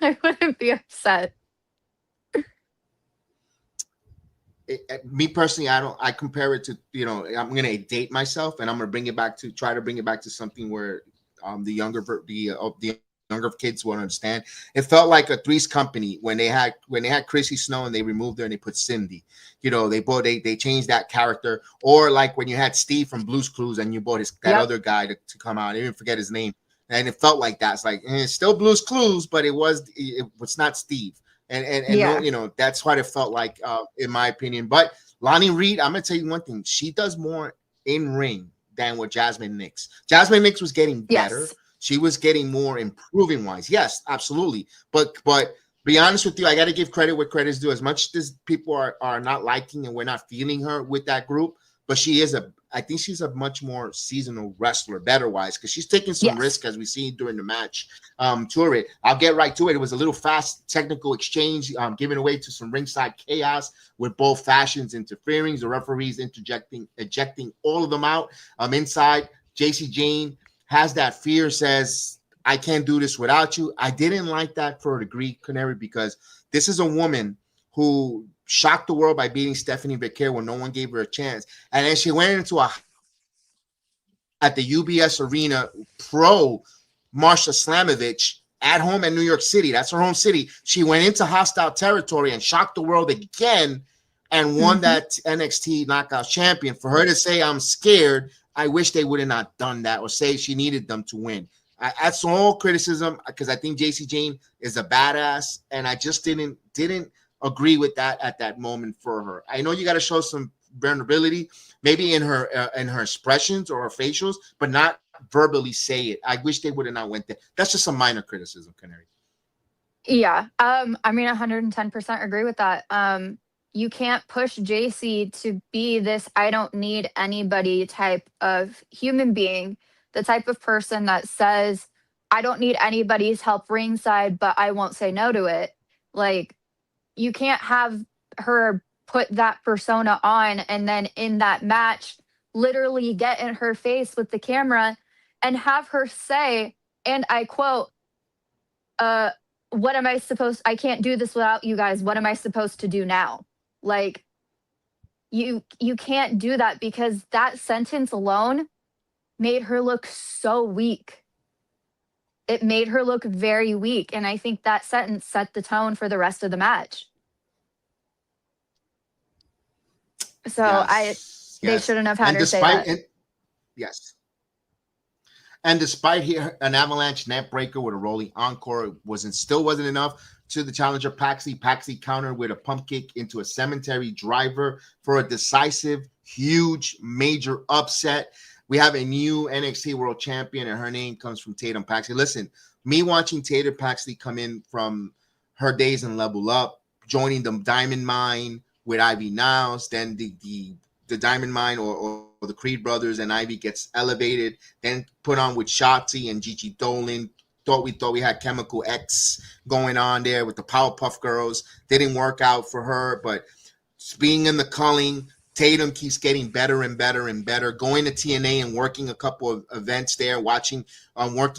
I wouldn't be upset. Me personally, I compare it to, I'm going to date myself, and I'm going to try to bring it back to something where the younger kids will understand. It felt like a Three's Company when they had Chrissy Snow and they removed her and they put Cindy. They changed that character. Or like when you had Steve from Blue's Clues and you bought other guy to come out. I didn't forget his name. And it felt like that. It's like, it's still Blue's Clues, but it was not Steve. And that's what it felt like, in my opinion. But Lonnie Reed, I'm going to tell you one thing. She does more in ring than what Jasmine Nix. Jasmine Nix was getting better. Yes. She was getting more improving wise. Yes, absolutely. But be honest with you, I got to give credit where credit's due. As much as people are not liking and we're not feeling her with that group, but I think she's a much more seasonal wrestler, better wise, because she's taking some risk, as we see during the match. To it, I'll get right to it. It was a little fast technical exchange, giving away to some ringside chaos with both fashions interfering, the referees ejecting all of them out. Inside, JC Jane has that fear, says, I can't do this without you. I didn't like that for a degree, Canary, because this is a woman who shocked the world by beating Stephanie Becker when no one gave her a chance. And then she went into at the UBS Arena pro Marsha Slamovich at home in New York City. That's her home city. She went into hostile territory and shocked the world again and won that NXT Knockout Champion. For her to say, I'm scared, I wish they would have not done that, or say she needed them to win. That's all criticism, because I think JC Jane is a badass, and I just didn't agree with that at that moment for her. I know you got to show some vulnerability, maybe in her expressions or her facials, but not verbally say it. I wish they would have not went there. That's just a minor criticism, Canary. Yeah, I mean, 110% agree with that. You can't push JC to be this I don't need anybody type of human being, the type of person that says, I don't need anybody's help ringside, but I won't say no to it. Like, you can't have her put that persona on and then in that match literally get in her face with the camera and have her say, and I quote, I can't do this without you guys. What am I supposed to do now? Like, you can't do that, because that sentence alone made her look so weak. it made her look very weak. And I think that sentence set the tone for the rest of the match. So they shouldn't have had her say that. Yes. And despite here an avalanche net breaker with a rolling encore still wasn't enough to the challenger Paxley. Paxley countered with a pump kick into a cemetery driver for a decisive, huge, major upset. We have a new NXT World Champion, and her name comes from Tatum Paxley. Listen, me watching Tatum Paxley come in from her days in Level Up, joining the Diamond Mine with Ivy Niles, then the Diamond Mine or the Creed brothers, and Ivy gets elevated, then put on with Shotzi and Gigi Dolan. Thought we had Chemical X going on there with the Powerpuff Girls. Didn't work out for her, but being in the culling, Tatum keeps getting better and better and better. Going to TNA and working a couple of events there, working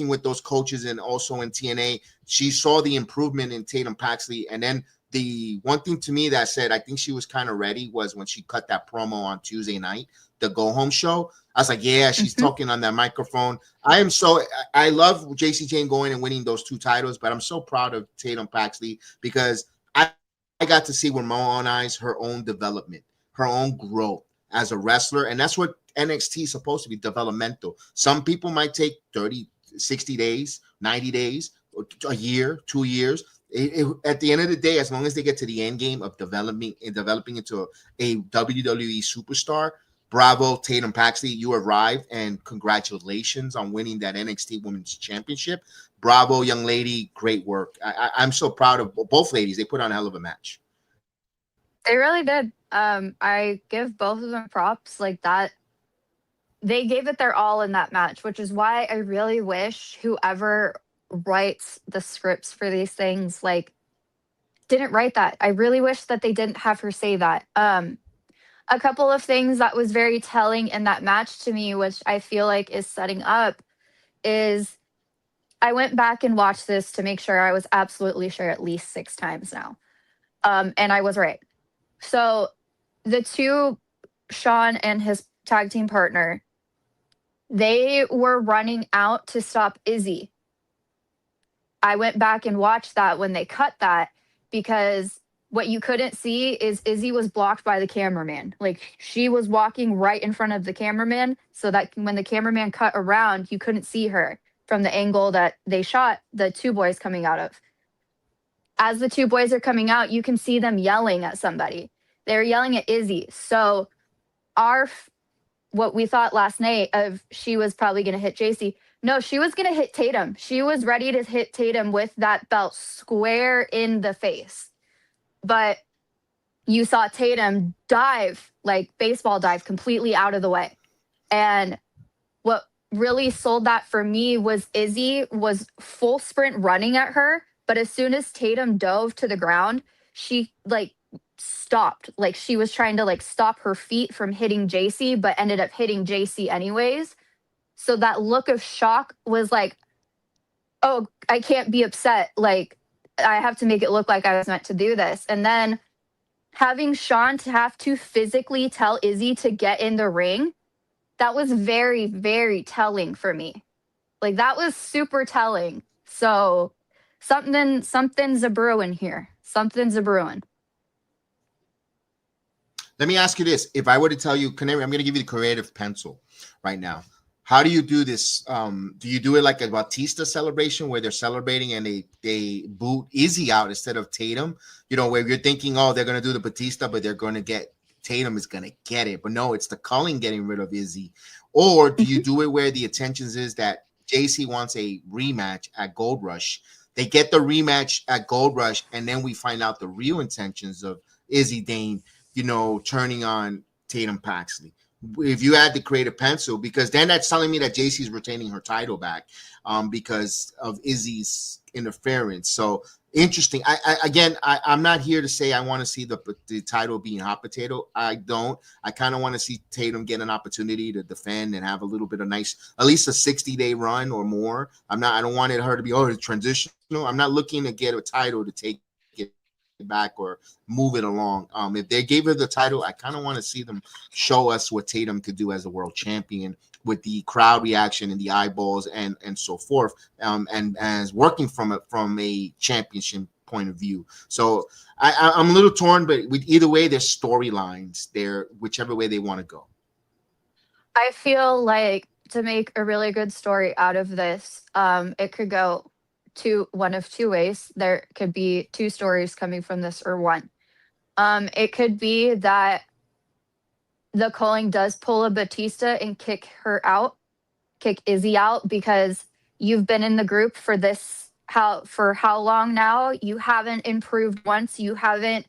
with those coaches and also in TNA. She saw the improvement in Tatum Paxley, and then the one thing to me that said I think she was kind of ready was when she cut that promo on Tuesday night, the Go Home show. I was like, yeah, she's talking on that microphone. I love JC Jane going and winning those 2 titles, but I'm so proud of Tatum Paxley because I got to see with my own eyes her own development, her own growth as a wrestler. And that's what NXT is supposed to be, developmental. Some people might take 30, 60 days, 90 days, a year, 2 years. At the end of the day, as long as they get to the end game of developing into a WWE superstar, bravo, Tatum Paxley, you arrived, and congratulations on winning that NXT Women's Championship. Bravo, young lady, great work. I'm so proud of both ladies. They put on a hell of a match. They really did. I give both of them props like that. They gave it their all in that match, which is why I really wish whoever writes the scripts for these things didn't write that. I really wish that they didn't have her say that. A couple of things that was very telling in that match to me, which I feel like is setting up, is I went back and watched this to make sure I was absolutely sure at least 6 times now. And I was right. So the 2, Sean and his tag team partner, they were running out to stop Izzy. I went back and watched that when they cut that, because what you couldn't see is Izzy was blocked by the cameraman. She was walking right in front of the cameraman, so that when the cameraman cut around, you couldn't see her from the angle that they shot the 2 boys coming out of. As the 2 boys are coming out, you can see them yelling at somebody. They're yelling at Izzy. So what we thought last night of she was probably going to hit JC. No, she was going to hit Tatum. She was ready to hit Tatum with that belt square in the face. But you saw Tatum dive, baseball dive, completely out of the way. And what really sold that for me was Izzy was full sprint running at her. But as soon as Tatum dove to the ground, she stopped. She was trying to stop her feet from hitting JC, but ended up hitting JC anyways. So that look of shock was oh, I can't be upset. I have to make it look like I was meant to do this. And then having Sean to have to physically tell Izzy to get in the ring, that was very, very telling for me. That was super telling. So something's a brewing here. Something's a brewing. Let me ask you this. If I were to tell you, Canary, I'm going to give you the creative pencil right now. How do you do this? Do you do it like a Batista celebration where they're celebrating and they boot Izzy out instead of Tatum? Where you're thinking, oh, they're going to do the Batista, but they're going to get Tatum is going to get it. But no, it's the culling getting rid of Izzy. Or do you do it where the intentions is that JC wants a rematch at Gold Rush? They get the rematch at Gold Rush, and then we find out the real intentions of Izzy Dane, turning on Tatum Paxley. If you add the creative pencil, because then that's telling me that JC's retaining her title back because of Izzy's interference. So interesting. I'm not here to say I want to see the title being hot potato. I don't. I kind of want to see Tatum get an opportunity to defend and have a little bit of at least a 60-day run or more. I don't want her to be, transitional. I'm not looking to get a title to take it back or move it along. If they gave her the title, I kind of want to see them show us what Tatum could do as a world champion with the crowd reaction and the eyeballs and so forth, and as working from a championship point of view. So I'm a little torn, but with either way, there's storylines there, whichever way they want to go. I feel like to make a really good story out of this, it could go one of two ways. There could be two stories coming from this, or one. It could be that the calling does pull a Batista and kick Izzy out, because you've been in the group for how long now? You haven't improved once. You haven't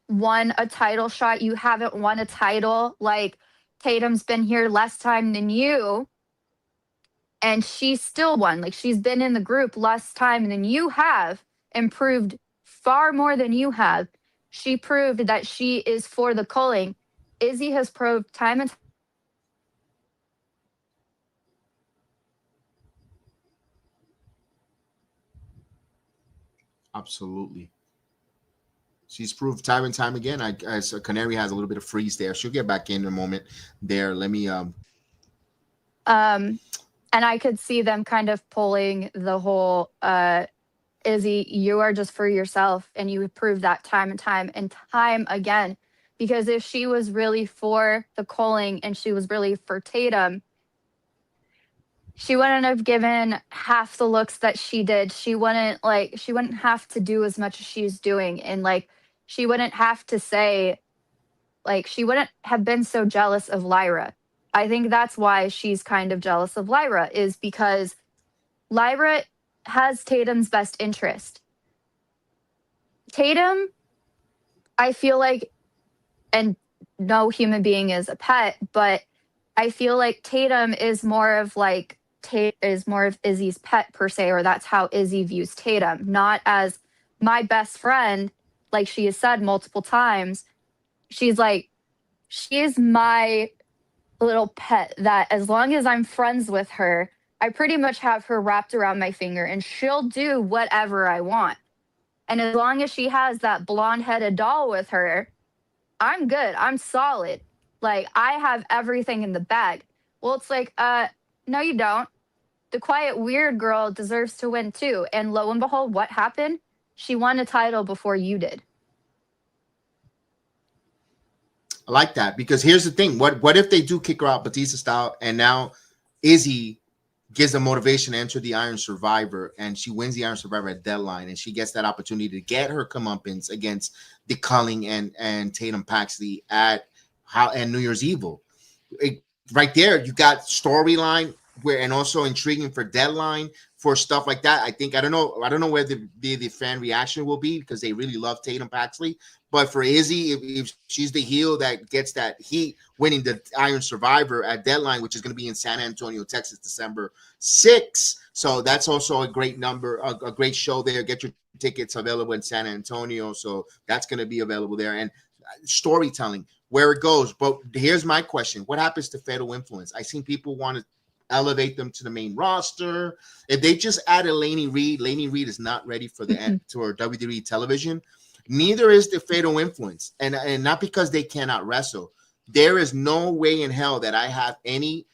won a title shot. You haven't won a title. Like, Tatum's been here less time than you, and she's still won. Like, she's been in the group less time than you have, improved far more than you have. She proved that she is for the calling. Izzy has proved time and time. Absolutely. She's proved time and time again. Canary has a little bit of freeze there. She'll get back in a moment there. Let me And I could see them kind of pulling the whole Izzy, you are just for yourself, and you prove that time and time again. Because if she was really for the calling and she was really for Tatum, she wouldn't have given half the looks that she did. She wouldn't have to do as much as she's doing. And she wouldn't have to say, she wouldn't have been so jealous of Lyra. I think that's why she's kind of jealous of Lyra, is because Lyra has Tatum's best interest. Tatum, I feel like, and no human being is a pet, but I feel like Tatum is more of Izzy's pet per se, or that's how Izzy views Tatum, not as my best friend, like she has said multiple times. She's like, she is my little pet that as long as I'm friends with her, I pretty much have her wrapped around my finger, and she'll do whatever I want. And as long as she has that blonde-headed doll with her, I'm good. I'm solid. Like, I have everything in the bag. Well, it's like, no, you don't. The quiet, weird girl deserves to win too. And lo and behold, what happened? She won a title before you did. I like that, because here's the thing. What if they do kick her out Batista style, and now Izzy gives the motivation to enter the Iron Survivor, and she wins the Iron Survivor at Deadline, and she gets that opportunity to get her comeuppance against the Culling and Tatum Paxley at New Year's Evil. Right there, you got storyline and also intriguing for Deadline for stuff like that. I don't know where the fan reaction will be, because they really love Tatum Paxley. But for Izzy, if she's the heel that gets that heat, winning the Iron Survivor at Deadline, which is going to be in San Antonio, Texas, December 6th. So that's also a great number, a great show there. Get your tickets available in San Antonio. So that's going to be available there. And storytelling, where it goes. But here's my question. What happens to Fatal Influence? I've seen people want to elevate them to the main roster. If they just added Laney Reed is not ready for the for WWE television. Neither is the Fatal Influence, and not because they cannot wrestle. There is no way in hell that I have any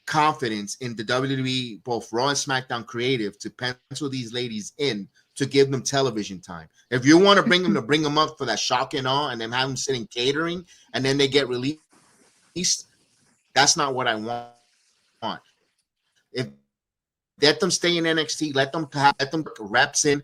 confidence in the WWE, both Raw and SmackDown creative, to pencil these ladies in to give them television time. If you want to bring them up for that shock and awe, and then have them sitting catering, and then they get released, that's not what I want. If let them stay in NXT, let them reps in,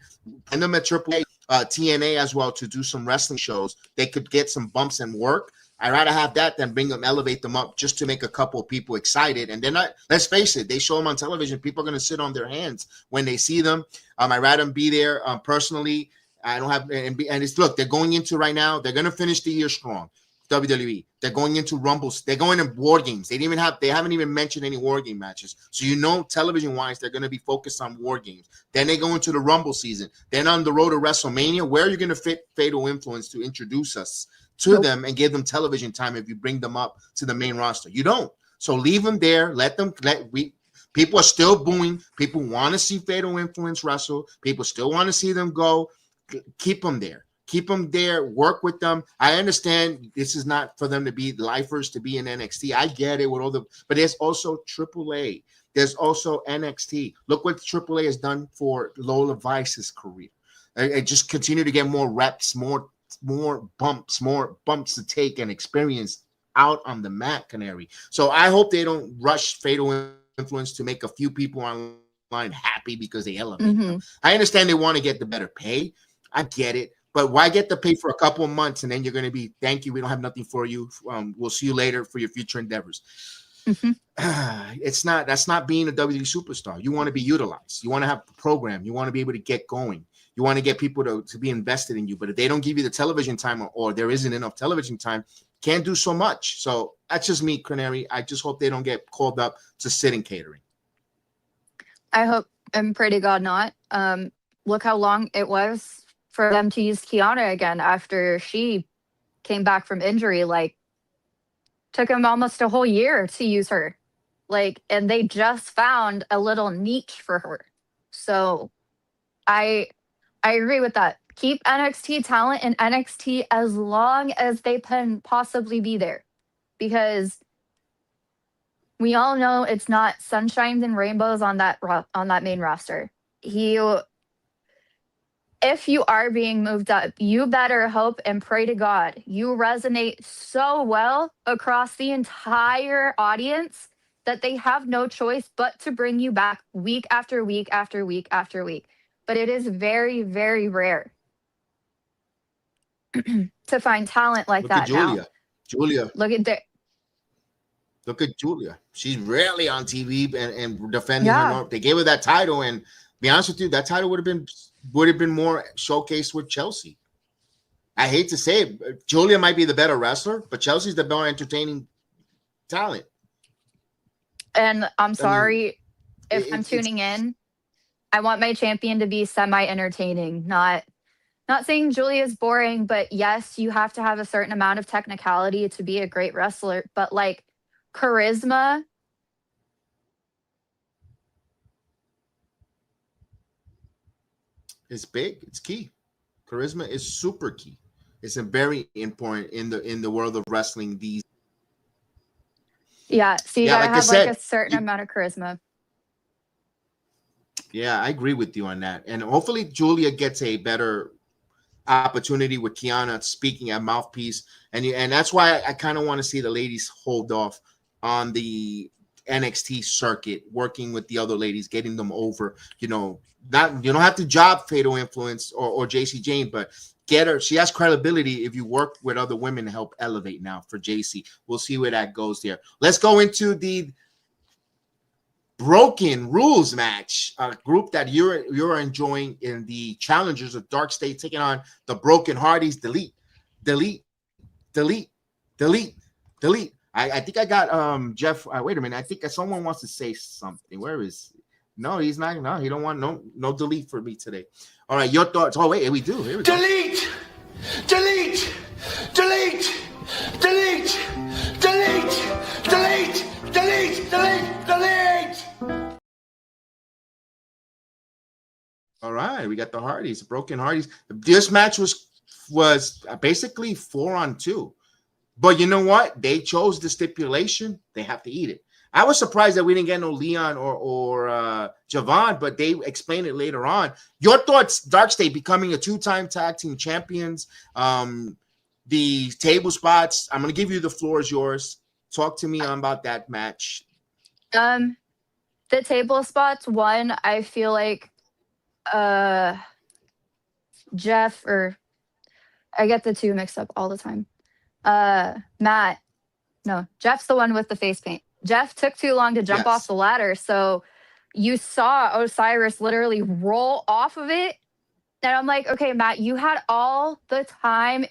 and them at AAA. TNA as well, to do some wrestling shows. They could get some bumps and work. I'd rather have that than elevate them up just to make a couple of people excited. And then, let's face it, they show them on television. People are going to sit on their hands when they see them. I'd rather them be there personally. I don't have, and it's, look, they're going into right now, they're going to finish the year strong. WWE. They're going into Rumbles. They're going to War Games. They haven't even mentioned any War Game matches. So television-wise, they're going to be focused on War Games. Then they go into the Rumble season. Then on the road to WrestleMania, where are you going to fit Fatal Influence to introduce us to them and give them television time if you bring them up to the main roster? You don't. So leave them there. People are still booing. People want to see Fatal Influence wrestle. People still want to see them go. Keep them there. Keep them there. Work with them. I understand this is not for them to be lifers to be in NXT. I get it with all the, but there's also AAA. There's also NXT. Look what AAA has done for Lola Vice's career. It just continue to get more reps, more bumps to take and experience out on the mat, Canary. So I hope they don't rush Fatal Influence to make a few people online happy because they elevate them. I understand they want to get the better pay. I get it. But why get the pay for a couple of months and then you're going to be, thank you, we don't have nothing for you. We'll see you later for your future endeavors. That's not being a WWE superstar. You want to be utilized. You want to have a program. You want to be able to get going. You want to get people to be invested in you. But if they don't give you the television time or there isn't enough television time, can't do so much. So that's just me, Canary. I just hope they don't get called up to sit in catering. I hope and pray to God not. Look how long it was for them to use Kiana again after she came back from injury. Like, took them almost a whole year to use her. Like, and they just found a little niche for her. So I agree with that. Keep NXT talent in NXT as long as they can possibly be there. Because we all know it's not sunshines and rainbows on that main roster. If you are being moved up, you better hope and pray to God you resonate so well across the entire audience that they have no choice but to bring you back week after week after week after week. But it is very, very rare to find talent like that now. Look at Julia. She's rarely on TV and defending her. They gave her that title, and be honest with you, that title would have been more showcased with Chelsea. I hate to say it, Julia might be the better wrestler, but Chelsea's the more entertaining talent. And I'm sorry if I'm tuning in. I want my champion to be semi-entertaining, not saying Julia's boring, but yes, you have to have a certain amount of technicality to be a great wrestler, but like charisma. It's big. It's key. Charisma is super key. It's a very important in the world of wrestling. Yeah. So you gotta have like a certain amount of charisma. Yeah, I agree with you on that. And hopefully Julia gets a better opportunity with Kiana speaking at mouthpiece. And that's why I kind of want to see the ladies hold off on the NXT circuit, working with the other ladies, getting them over. You don't have to job Fatal Influence or JC Jane, but get her. She has credibility if you work with other women to help elevate now for JC. We'll see where that goes there. Let's go into the Broken Rules match, a group that you're enjoying in the Challengers of Dark State, taking on the Broken Hardys. Delete. I think I got Jeff. Wait a minute. I think someone wants to say something. Where is he? No, he's not. No, he don't want no delete for me today. All right, your thoughts. Oh wait, we do. Here we go. Delete. All right, we got the Hardys, Broken Hardys. This match was basically 4-on-2. But you know what? They chose the stipulation. They have to eat it. I was surprised that we didn't get no Leon or Javon, but they explained it later on. Your thoughts, Dark State becoming a 2-time tag team champions, the table spots. I'm going to give you the floor is yours. Talk to me about that match. The table spots, one, I feel like Jeff, or I get the two mixed up all the time. Jeff's the one with the face paint. Jeff took too long to jump off the ladder, so you saw Osiris literally roll off of it. And I'm like, okay, Matt, you had all the time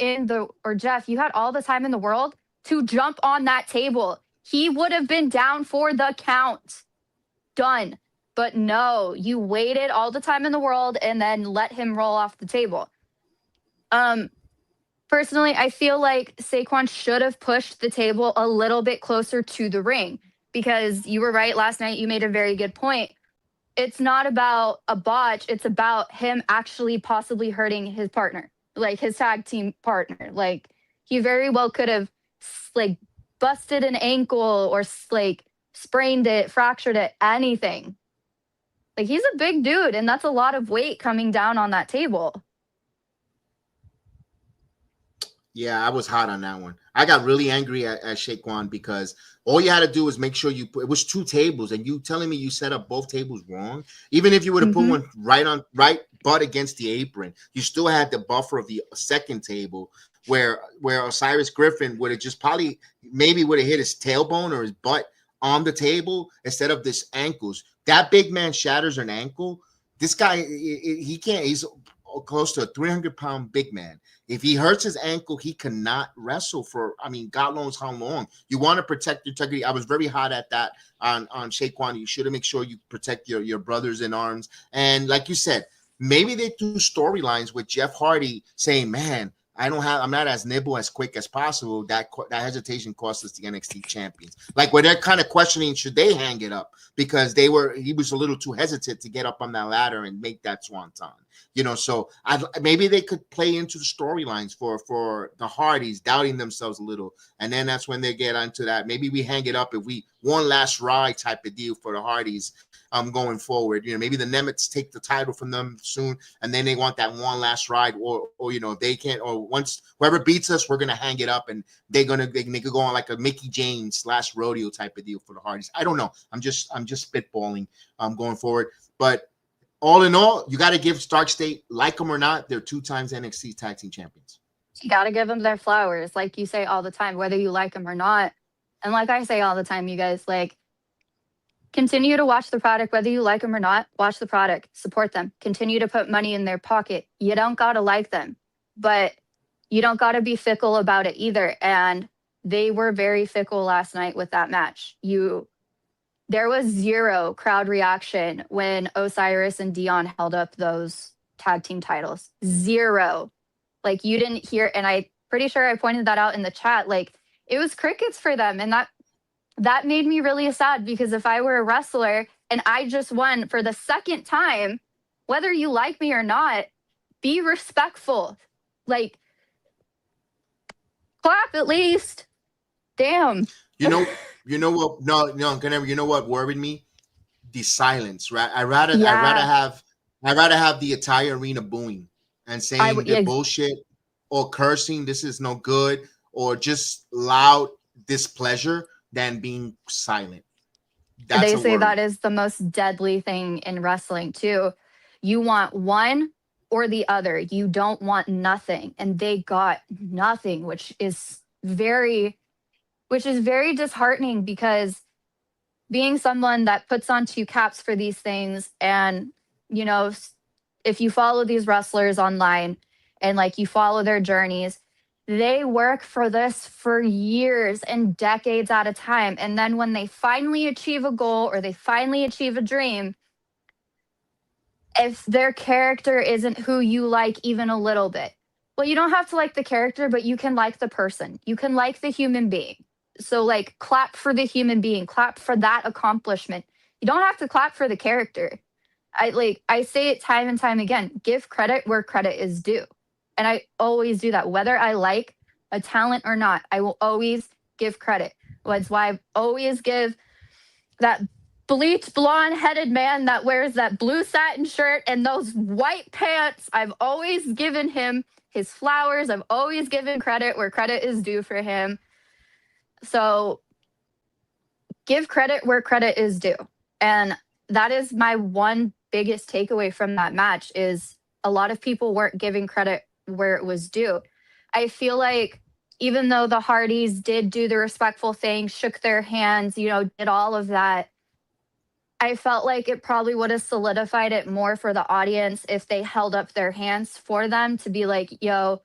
Jeff, you had all the time in the world to jump on that table. He would have been down for the count. Done. But no, you waited all the time in the world and then let him roll off the table. Personally, I feel like Saquon should have pushed the table a little bit closer to the ring, because you were right last night. You made a very good point. It's not about a botch. It's about him actually possibly hurting his partner. like his tag team partner. Like he very well could have like busted an ankle or like sprained it, fractured it, anything. Like he's a big dude, and that's a lot of weight coming down on that table. Yeah, I was hot on that one. I got really angry at Shaquan because all you had to do was make sure you put, it was 2 tables, and you telling me you set up both tables wrong. Even if you would have put one right butt against the apron, you still had the buffer of the second table where Osiris Griffin would have just probably maybe would have hit his tailbone or his butt on the table instead of this ankles. That big man shatters an ankle. This guy, he can't. He's close to a 300-pound big man. If he hurts his ankle, he cannot wrestle for, I mean, God knows how long. You want to protect your integrity. I was very hot at that on Shaquan. You should have make sure you protect your brothers in arms. And like you said, maybe they do storylines with Jeff Hardy saying, man, I'm not as nimble as quick as possible. That hesitation cost us the NXT champions. Like where they're kind of questioning, should they hang it up? Because he was a little too hesitant to get up on that ladder and make that swanton. You know, so maybe they could play into the storylines for the Hardys doubting themselves a little. And then that's when they get onto that. Maybe we hang it up if we one last ride type of deal for the Hardys going forward. You know, maybe the Nemets take the title from them soon, and then they want that one last ride, or you know, if they can't, or once whoever beats us, we're gonna hang it up, and they could go on like a Mickey James / rodeo type of deal for the Hardys. I don't know. I'm just spitballing going forward, but all in all, you got to give Stark State, like them or not, they're 2 times NXT tag team champions. You got to give them their flowers, like you say all the time, whether you like them or not. And like I say all the time, you guys, like, continue to watch the product, whether you like them or not. Watch the product, support them, continue to put money in their pocket. You don't got to like them, but you don't got to be fickle about it either. And they were very fickle last night with that match. There was 0 crowd reaction when Osiris and Dion held up those tag team titles. 0. Like you didn't hear, and I'm pretty sure I pointed that out in the chat. Like it was crickets for them. And that made me really sad, because if I were a wrestler and I just won for the 2nd time, whether you like me or not, be respectful. Like clap at least. Damn. You know what? No, Canary. You know what worried me? The silence. Right. I'd rather have the entire arena booing and saying they're bullshit or cursing. This is no good, or just loud displeasure than being silent. They say that is the most deadly thing in wrestling too. You want one or the other. You don't want nothing, and they got nothing, which is very disheartening, because being someone that puts on 2 caps for these things, and, you know, if you follow these wrestlers online and like you follow their journeys, they work for this for years and decades at a time. And then when they finally achieve a goal or they finally achieve a dream, if their character isn't who you like even a little bit, well, you don't have to like the character, but you can like the person. You can like the human being. So like clap for the human being, clap for that accomplishment. You don't have to clap for the character. I say it time and time again, give credit where credit is due. And I always do that, whether I like a talent or not. I will always give credit. That's why I always give that bleached blonde headed man that wears that blue satin shirt and those white pants. I've always given him his flowers. I've always given credit where credit is due for him. So give credit where credit is due. And that is my one biggest takeaway from that match, is a lot of people weren't giving credit where it was due. I feel like even though the Hardys did do the respectful thing, shook their hands, you know, did all of that, I felt like it probably would have solidified it more for the audience if they held up their hands for them to be like, yo,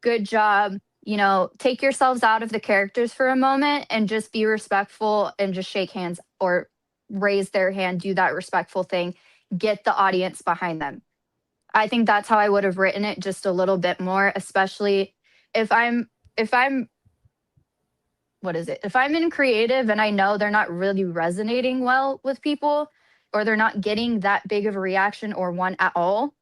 good job. You know, take yourselves out of the characters for a moment and just be respectful and just shake hands or raise their hand, do that respectful thing, get the audience behind them. I think that's how I would have written it, just a little bit more, especially if I'm in creative and I know they're not really resonating well with people, or they're not getting that big of a reaction or one at all.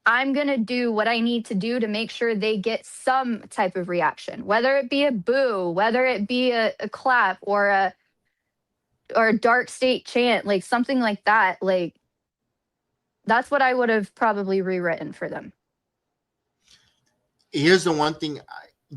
I'm going to do what I need to do to make sure they get some type of reaction, whether it be a boo, whether it be a clap or a dark state chant, like something like that. Like, that's what I would have probably rewritten for them. Here's the one thing,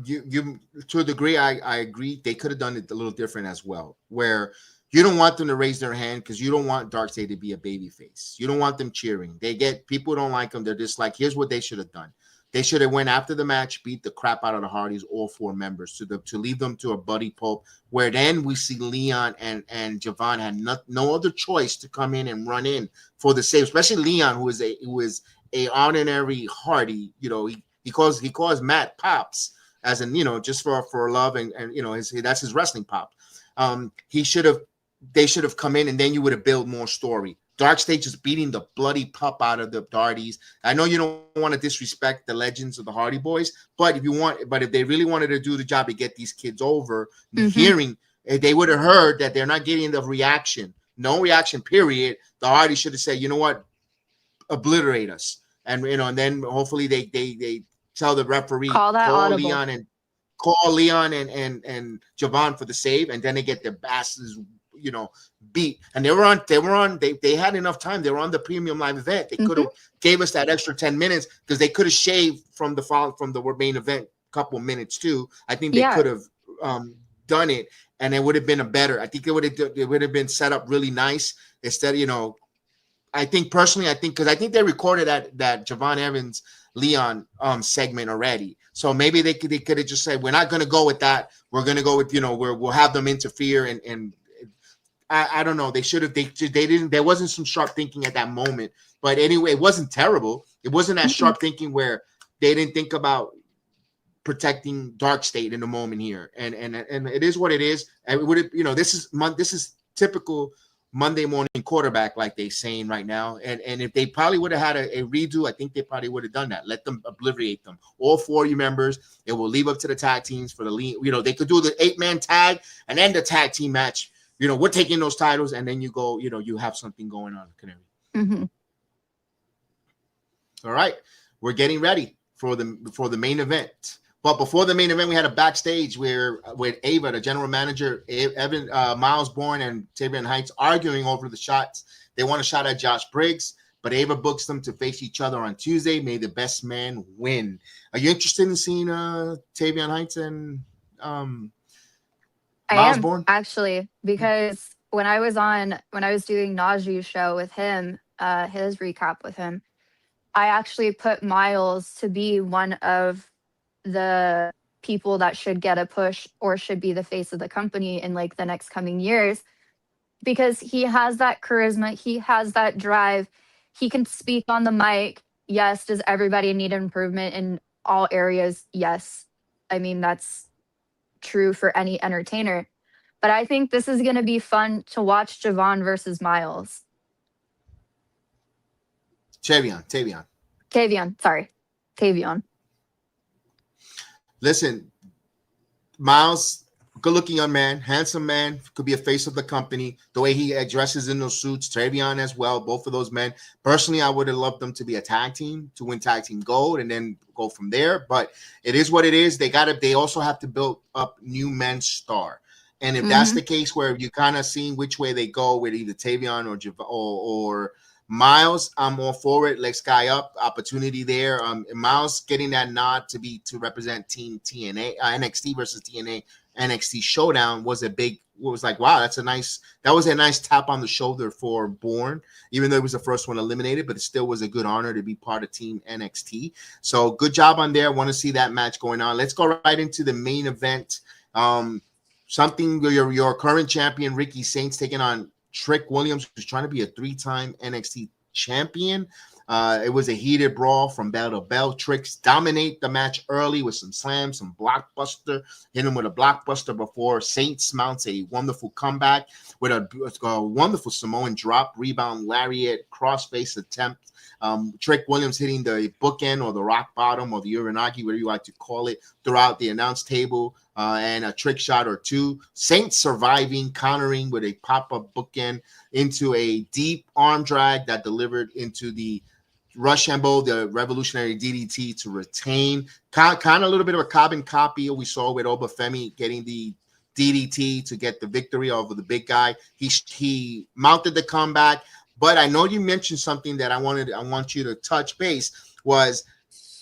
you to a degree, I agree. They could have done it a little different as well, where you don't want them to raise their hand because you don't want Darkseid to be a baby face. You don't want them cheering. They get people who don't like them. They're just like, here's what they should have done. They should have went after the match, beat the crap out of the Hardys, all 4 members, to leave them to a buddy pulp, where then we see Leon and Javon had no other choice to come in and run in for the save, especially Leon, who is a ordinary Hardy. You know, he calls Matt Pops, as in, you know, just for love and you know, that's his wrestling pop. They should have come in, and then you would have built more story. Darkseid just beating the bloody pup out of the Hardys. I know you don't want to disrespect the legends of the Hardy Boys, but if they really wanted to do the job to get these kids over, hearing, they would have heard that they're not getting the reaction. No reaction, period. The Hardys should have said, you know what, obliterate us. And you know, and then hopefully they tell the referee, call Leon and Javon for the save, and then they get their bastards, you know, beat. And they had enough time. They were on the Premium Live Event. They could have gave us that extra 10 minutes, because they could have shaved from the main event a couple minutes too. I think they could have done it, and it would have been I think it would have been set up really nice. Instead, you know, I think because I think they recorded that Javon Evans Leon segment already. So maybe they could have just said, we're not going to go with that. We're going to go with, you know, we'll have them interfere, and I don't know. They should have. They didn't. There wasn't some sharp thinking at that moment. But anyway, it wasn't terrible. It wasn't that sharp thinking where they didn't think about protecting Darkseid in the moment here. And it is what it is. And it would have, you know, this is typical Monday morning quarterback, like they're saying right now. And if they probably would have had a redo, I think they probably would have done that. Let them obliterate them. All 40 members. It will leave up to the tag teams for the lead. You know, they could do the 8-man tag and then the tag team match. You know, we're taking those titles, and then you go, you know, you have something going on, Canary. All right. We're getting ready for the main event. But before the main event, we had a backstage with Ava, the general manager, Evan, Miles Bourne, and Tavian Heights arguing over the shots. They want a shot at Josh Briggs, but Ava books them to face each other on Tuesday. May the best man win. Are you interested in seeing Tavian Heights and Miles Bourne? Actually, because when I was doing Naju's show with him, his recap with him, I actually put Miles to be one of the people that should get a push or should be the face of the company in like the next coming years, because he has that charisma, he has that drive, he can speak on the mic. Yes, does everybody need improvement in all areas? Yes. I mean, that's true for any entertainer. But I think this is going to be fun to watch Javon versus Miles. Tavion. Listen, Miles, good-looking young man, handsome man, could be a face of the company. The way he dresses in those suits, Tavion as well, both of those men. Personally, I would have loved them to be a tag team, to win tag team gold, and then go from there. But it is what it is. They also have to build up new men's star. And if that's the case, where you kind of seeing which way they go with either Tavion or Miles, I'm all for it. Let's guy up, opportunity there. Miles getting that nod to represent Team TNA, NXT versus TNA, NXT Showdown was like, wow, that was a nice tap on the shoulder for Bourne, even though it was the first one eliminated, but it still was a good honor to be part of Team NXT. So good job on there. Want to see that match going on. Let's go right into the main event. Something your current champion Ricky Saints taking on Trick Williams, who's trying to be a 3-time NXT champion. It was a heated brawl from bell to bell. Tricks dominate the match early with some slams, some blockbuster. Hit him with a blockbuster before Saints mounts a wonderful comeback with a wonderful Samoan drop, rebound, lariat, crossface attempt. Trick Williams hitting the bookend or the rock bottom or the uranagi, whatever you like to call it, throughout the announce table, and a trick shot or two. Saints surviving, countering with a pop-up bookend into a deep arm drag that delivered into the Rochambeau, the revolutionary DDT to retain. Kind of a little bit of a carbon copy we saw with Obafemi getting the DDT to get the victory over the big guy. He mounted the comeback, but I know you mentioned something that I want you to touch base was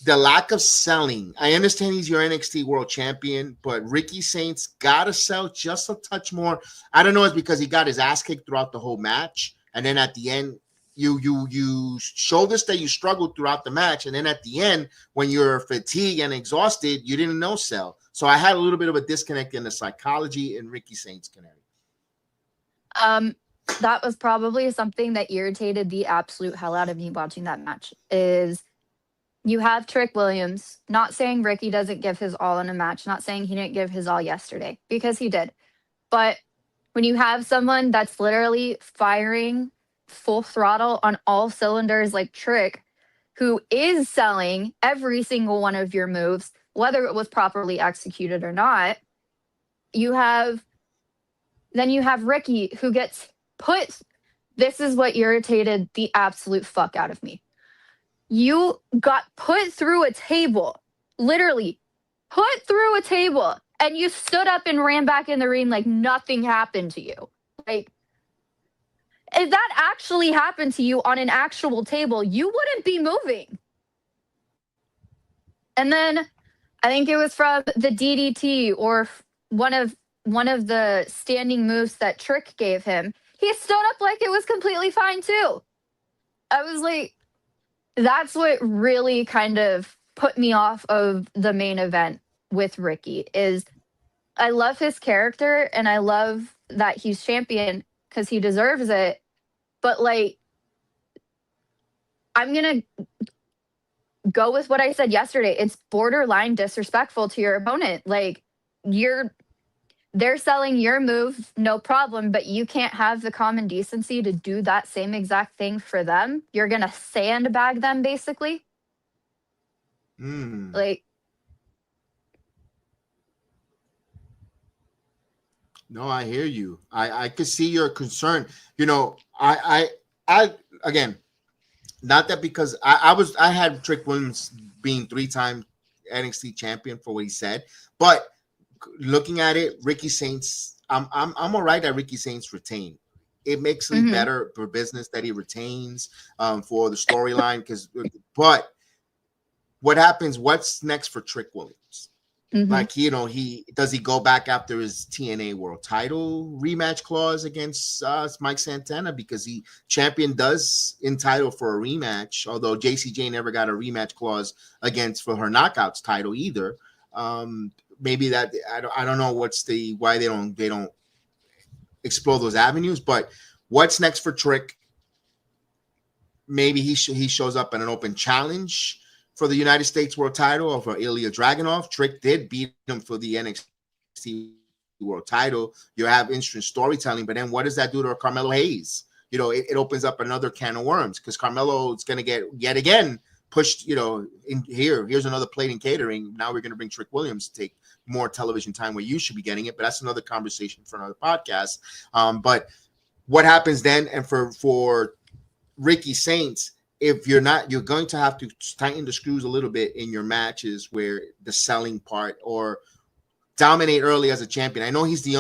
the lack of selling. I understand he's your NXT World Champion, but Ricky Saints gotta sell just a touch more. I don't know, it's because he got his ass kicked throughout the whole match, and then at the end, you showed us that you struggled throughout the match, and then at the end, when you're fatigued and exhausted, you didn't no sell. So I had a little bit of a disconnect in the psychology in Ricky Saints' Canary. That was probably something that irritated the absolute hell out of me watching that match. Is you have Trick Williams, not saying Ricky doesn't give his all in a match, not saying he didn't give his all yesterday, because he did. But when you have someone that's literally firing full throttle on all cylinders like Trick, who is selling every single one of your moves, whether it was properly executed or not, then you have Ricky who gets put. This is what irritated the absolute fuck out of me. You got put through a table, literally put through a table, and you stood up and ran back in the ring like nothing happened to you. Like, if that actually happened to you on an actual table, you wouldn't be moving. And then I think it was from the DDT or one of the standing moves that Trick gave him. He stood up like it was completely fine too. I was like, that's what really kind of put me off of the main event with Ricky. Is I love his character and I love that he's champion because he deserves it. But like, I'm going to go with what I said yesterday. It's borderline disrespectful to your opponent. Like, they're selling your move, no problem, but you can't have the common decency to do that same exact thing for them. You're going to sandbag them, basically. Like, no, I hear you. I could see your concern. You know, I again, not that because I had Trick Williams being 3-time NXT champion for what he said, but looking at it, Ricky Saints, I'm all right that Ricky Saints retain. It makes it better for business that he retains for the storyline. But what happens? What's next for Trick Williams? Like, you know, does he go back after his TNA World Title rematch clause against Mike Santana, because he champion does entitle for a rematch, although JCJ never got a rematch clause for her Knockouts title either. Maybe that I don't know why they don't explore those avenues. But what's next for Trick? Maybe he shows up in an open challenge for the United States World Title or for Ilya Dragunov. Trick did beat him for the NXT World Title. You have instant storytelling, but then what does that do to Carmelo Hayes? You know, it opens up another can of worms, because Carmelo is going to get yet again pushed. You know, here's another plate in catering. Now we're going to bring Trick Williams to take more television time where you should be getting it, but that's another conversation for another podcast. But what happens then? And for Ricky Saints, if you're going to have to tighten the screws a little bit in your matches where the selling part, or dominate early as a champion. I know he's the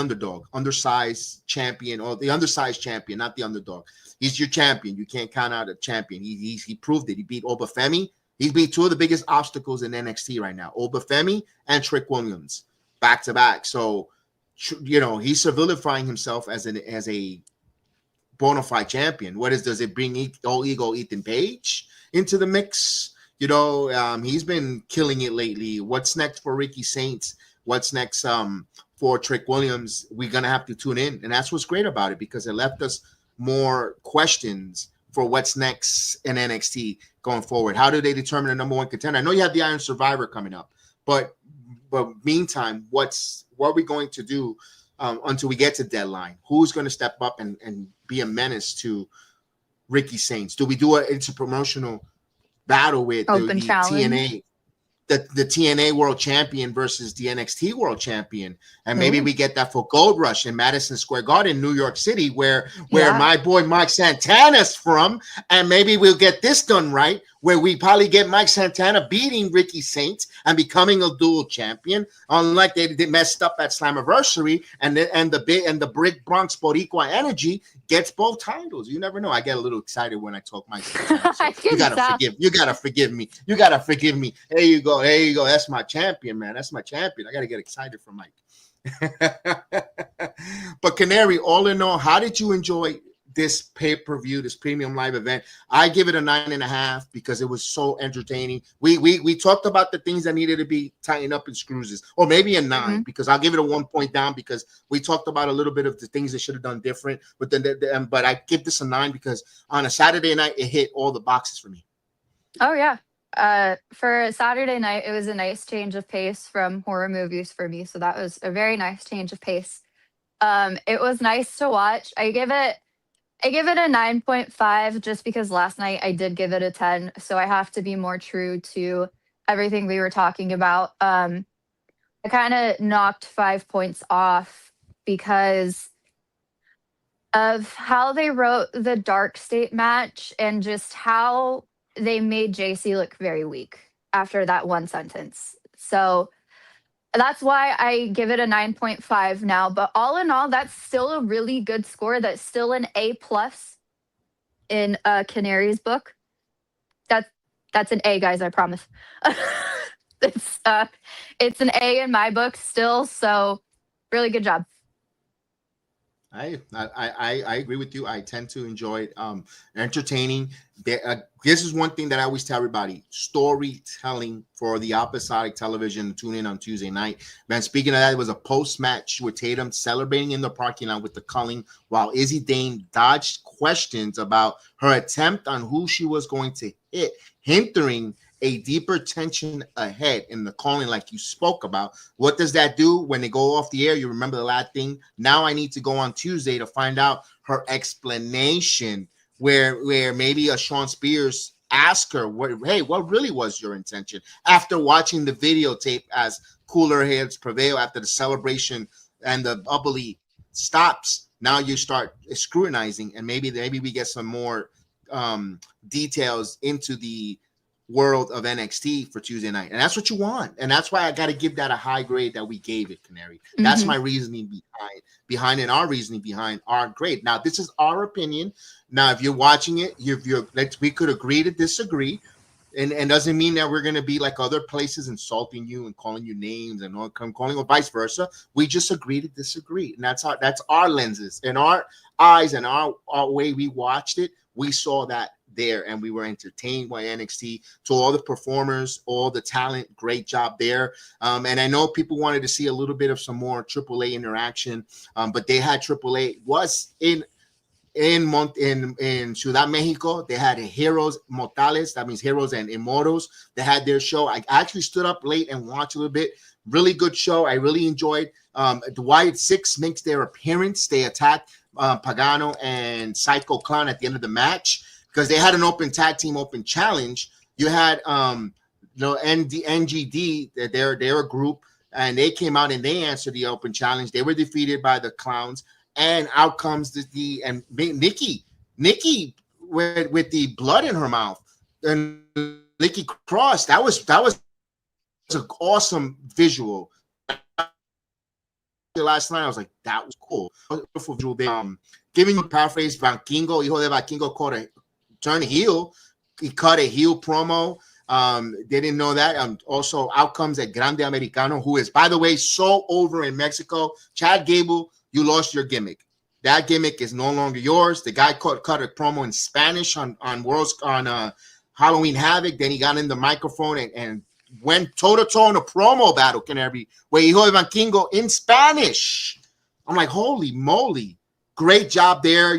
undersized champion, or the undersized champion, not the underdog. He's your champion. You can't count out a champion. He proved it. He beat Obafemi. He's beat two of the biggest obstacles in NXT right now, Obafemi and Trick Williams, back to back. So, you know, he's solidifying himself as a bona fide champion. Does it bring old ego Ethan Page into the mix? You know, he's been killing it lately. What's next for Ricky Saints? What's next for Trick Williams? We're gonna have to tune in, and that's what's great about it, because it left us more questions for what's next in NXT going forward. How do they determine the number one contender? I know you have the Iron Survivor coming up, but meantime, what are we going to do until we get to deadline? Who's going to step up and be a menace to Ricky Saints? Do we do an interpromotional battle with the TNA, the TNA World Champion versus the NXT World Champion? And maybe we get that for Gold Rush in Madison Square Garden, New York City, where my boy Mike Santana's from. And maybe we'll get this done right, where we probably get Mike Santana beating Ricky Saints and becoming a dual champion, unlike they messed up at Slammiversary, and the Brick Bronx Boricua Energy gets both titles. You never know. I get a little excited when I talk Mike Santana. So you gotta forgive me. There you go. That's my champion, man. That's my champion. I gotta get excited for Mike. But Canary, all in all, how did you enjoy this pay-per-view, this premium live event? I give it a 9.5 because it was so entertaining. We talked about the things that needed to be tightened up in screws, or maybe a 9 because I'll give it a 1 point down because we talked about a little bit of the things they should have done different. But but I give this a 9 because on a Saturday night it hit all the boxes for me. Oh yeah. For Saturday night, it was a nice change of pace from horror movies for me. So that was a very nice change of pace. It was nice to watch. I give it a 9.5 just because last night I did give it a 10. So I have to be more true to everything we were talking about. I kind of knocked 5 points off because of how they wrote the Dark State match and just how they made JC look very weak after that one sentence. So that's why I give it a 9.5 now. But all in all, that's still a really good score. That's still an A+ in Canary's book. That's an A, guys, I promise. It's an A in my book still. So really good job. I agree with you. I tend to enjoy it. Entertaining. This is one thing that I always tell everybody: storytelling for the episodic television. Tune in on Tuesday night. Man, speaking of that, it was a post-match with Tatum celebrating in the parking lot with the culling, while Izzy Dane dodged questions about her attempt on who she was going to hit, hindering a deeper tension ahead in the calling, like you spoke about. What does that do when they go off the air? You remember the last thing. Now I need to go on Tuesday to find out her explanation, where maybe a Sean Spears asked her, what really was your intention? After watching the videotape as cooler heads prevail after the celebration and the bubbly stops, now you start scrutinizing, and maybe we get some more details into the world of NXT for Tuesday night. And that's what you want. And that's why I got to give that a high grade that we gave it, Canary. That's my reasoning behind and our reasoning behind our grade. Now, this is our opinion. Now, if you're watching it, we could agree to disagree. And doesn't mean that we're going to be like other places insulting you and calling you names and calling or vice versa. We just agree to disagree. And that's our lenses and our eyes and our way we watched it. We saw that there, and we were entertained by NXT. To all the performers, all the talent, great job there. And I know people wanted to see a little bit of some more AAA interaction, but they had AAA was in Ciudad Mexico. They had Heroes Mortales, that means Heroes and Immortals. They had their show. I actually stood up late and watched a little bit. Really good show. I really enjoyed. The Wyatt Six makes their appearance. They attacked Pagano and Psycho Clown at the end of the match, because they had an open tag team open challenge. You had NGD, they're a group, and they came out and they answered the open challenge. They were defeated by the Clowns, and out comes Nikki with the blood in her mouth, and Nikki Cross. That was an awesome visual. Last night I was like, that was cool. Beautiful visual there. Giving you a paraphrase, Vankingo, hijo de Vankingo, turned heel. He cut a heel promo. They didn't know that. Also, out comes a Grande Americano, who is, by the way, so over in Mexico. Chad Gable, you lost your gimmick. That gimmick is no longer yours. The guy cut a promo in Spanish on Halloween Havoc. Then he got in the microphone and went toe-to-toe in a promo battle, Canary, where hijo de Vankingo in Spanish. I'm like, holy moly. Great job there,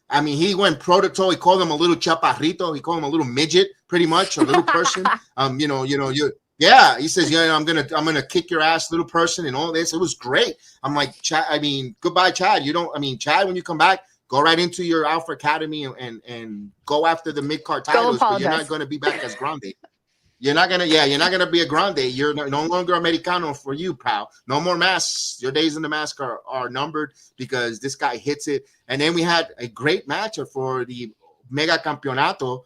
I mean, he went pro-to-toe. He called him a little chaparrito. He called him a little midget, pretty much, a little person. He says, I'm gonna kick your ass, little person, and all this. It was great. I'm like, Chad, goodbye, Chad. Chad, when you come back, go right into your Alpha Academy and go after the mid-card titles, but you're not gonna be back as Grande. You're not gonna be a Grande. You're no longer Americano for you, pal. No more masks. Your days in the mask are numbered because this guy hits it. And then we had a great matchup for the Mega Campeonato.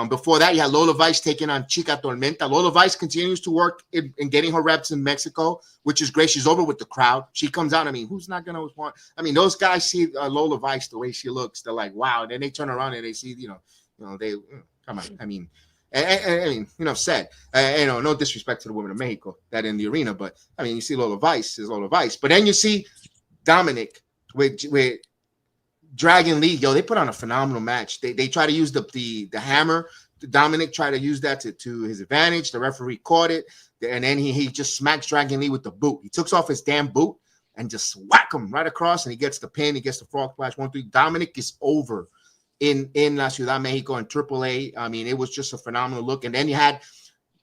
Before that, you had Lola Vice taking on Chica Tormenta. Lola Vice continues to work in getting her reps in Mexico, which is great. She's over with the crowd. She comes out. I mean, who's not going to want? I mean, those guys see Lola Vice, the way she looks. They're like, wow. Then they turn around and they see, they come on. I mean, said, no disrespect to the women of Mexico that in the arena, but I mean, you see Lola Vice is Lola Vice. But then you see Dominic with Dragon Lee. Yo, they put on a phenomenal match. They try to use the hammer. Dominic tried to use that to his advantage. The referee caught it, and then he just smacks Dragon Lee with the boot. He took off his damn boot and just whack him right across, and he gets the pin. He gets the frog splash 1-3. Dominic is over in La Ciudad Mexico and AAA. I mean, it was just a phenomenal look. And then you had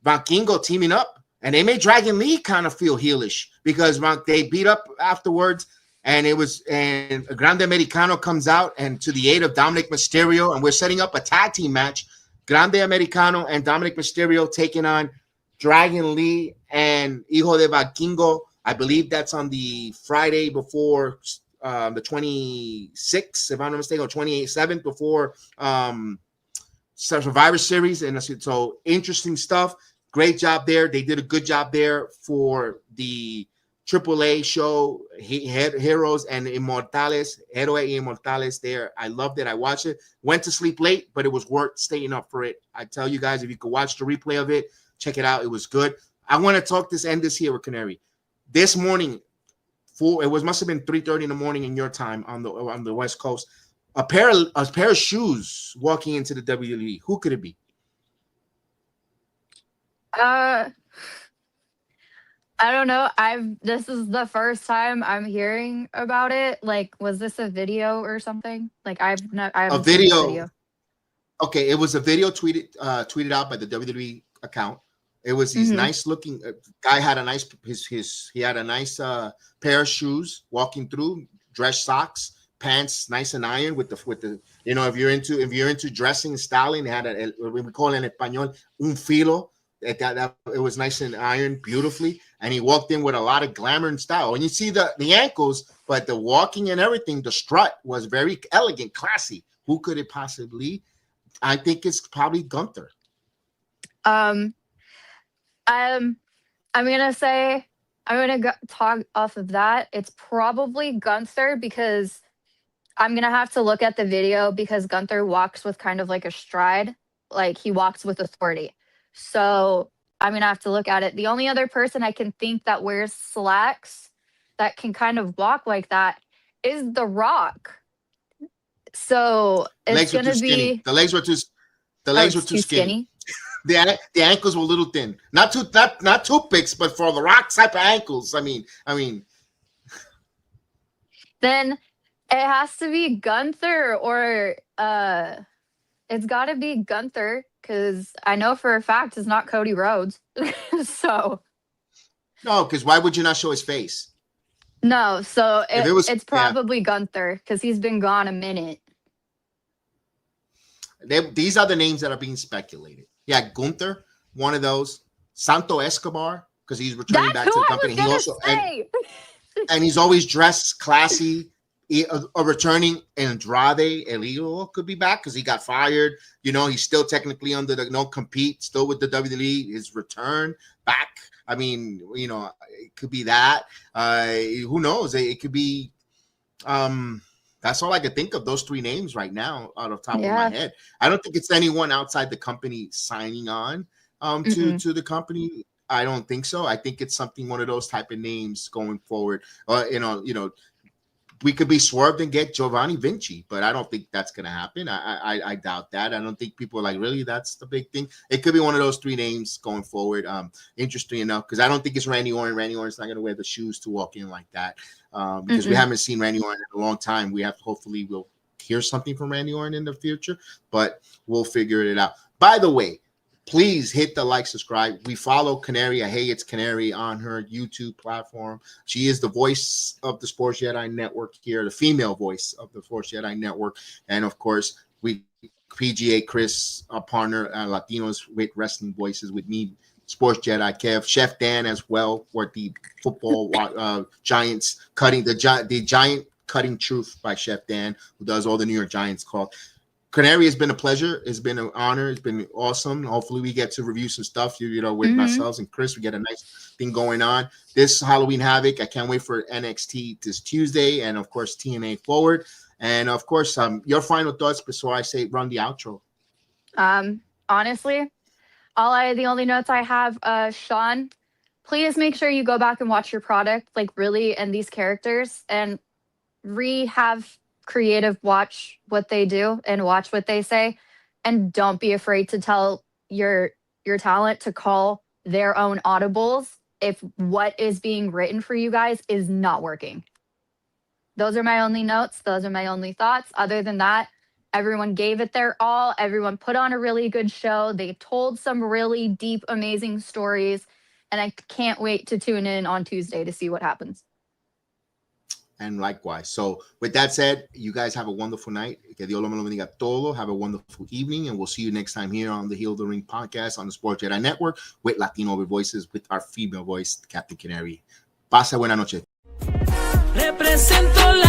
Vikingo teaming up, and they made Dragon Lee kind of feel heelish because they beat up afterwards. And Grande Americano comes out and to the aid of Dominic Mysterio, and we're setting up a tag team match. Grande Americano and Dominic Mysterio taking on Dragon Lee and Hijo de Vikingo. I believe that's on the Friday before the 26th, if I'm not mistaken, or 27th before Survivor Series. And so interesting stuff. Great job there. They did a good job there for the AAA show, Heroes and Immortales, Héroe y Immortales there. I loved it. I watched it. Went to sleep late, but it was worth staying up for it. I tell you guys, if you could watch the replay of it, check it out. It was good. I want to end this here with Canary. This morning, must have been 3:30 in the morning in your time on the West Coast. A pair of shoes walking into the WWE. Who could it be? I don't know. This is the first time I'm hearing about it. Like, was this a video or something? Like, I haven't seen this video. Okay, it was a video tweeted out by the WWE account. It was these nice looking guy had a nice he had a nice pair of shoes walking through, dress socks, pants nice and iron with the if you're into dressing and styling, they had we call it in español un filo. That it was nice and ironed beautifully, and he walked in with a lot of glamour and style. And you see the ankles, but the walking and everything, the strut was very elegant, classy. Who could it possibly? I think it's probably Gunther. I'm gonna talk off of that. It's probably Gunther because I'm gonna have to look at the video because Gunther walks with kind of like a stride, like he walks with authority. So I'm going to have to look at it. The only other person I can think that wears slacks that can kind of walk like that is The Rock. So it's going to be... The legs were too skinny. The ankles were a little thin. Not toothpicks, but for The Rock type of ankles. I mean. Then it has to be Gunther or... it's got to be Gunther. Because I know for a fact it's not Cody Rhodes. So no, because why would you not show his face? No, so it's probably Gunther because he's been gone a minute. These are the names that are being speculated. Yeah, Gunther, one of those. Santo Escobar, because he's returning back to the company. He also and he's always dressed classy. Returning Andrade El Idolo could be back because he got fired. He's still technically under the no compete, still with the WWE. His return back. I mean, it could be that. Who knows? It could be. That's all I could think of. Those three names right now, out of the top of my head. I don't think it's anyone outside the company signing on to the company. I don't think so. I think it's one of those type of names going forward. We could be swerved and get Giovanni Vinci, but I don't think that's going to happen. I doubt that. I don't think people are like, really, that's the big thing. It could be one of those three names going forward. Interesting enough, because I don't think it's Randy Orton. Randy Orton's not going to wear the shoes to walk in like that because we haven't seen Randy Orton in a long time. Hopefully we'll hear something from Randy Orton in the future, but we'll figure it out. By the way, please hit the like, subscribe. We follow Canary. Hey, it's Canary on her YouTube platform. She is the voice of the Sports Jedi Network here, the female voice of the Sports Jedi Network. And of course, PGA Chris, our partner, Latinos with Wrestling Voices with me, Sports Jedi Kev, Chef Dan as well for the football Giants cutting the giant cutting truth by Chef Dan, who does all the New York Giants call. Canary, it's been a pleasure. It's been an honor. It's been awesome. Hopefully we get to review some stuff, with myself and Chris. We get a nice thing going on. This Halloween Havoc, I can't wait for NXT this Tuesday, and of course TNA forward. And of course, your final thoughts before I say run the outro. Honestly, the only notes I have, Sean, please make sure you go back and watch your product, like really, and these characters, and have creative watch what they do and watch what they say, and don't be afraid to tell your talent to call their own audibles if what is being written for you guys is not working. Those are my only notes. Those are my only thoughts. Other than that, everyone gave it their all. Everyone put on a really good show. They told some really deep, amazing stories, and I can't wait to tune in on Tuesday to see what happens. And likewise. So with that said, you guys have a wonderful night. Que Dios lo bendiga todo. Have a wonderful evening. And we'll see you next time here on the Heel of the Ring podcast on the Sports Jedi Network with Latino Voices, with our female voice, Captain Canary. Pasa buena noche. Represento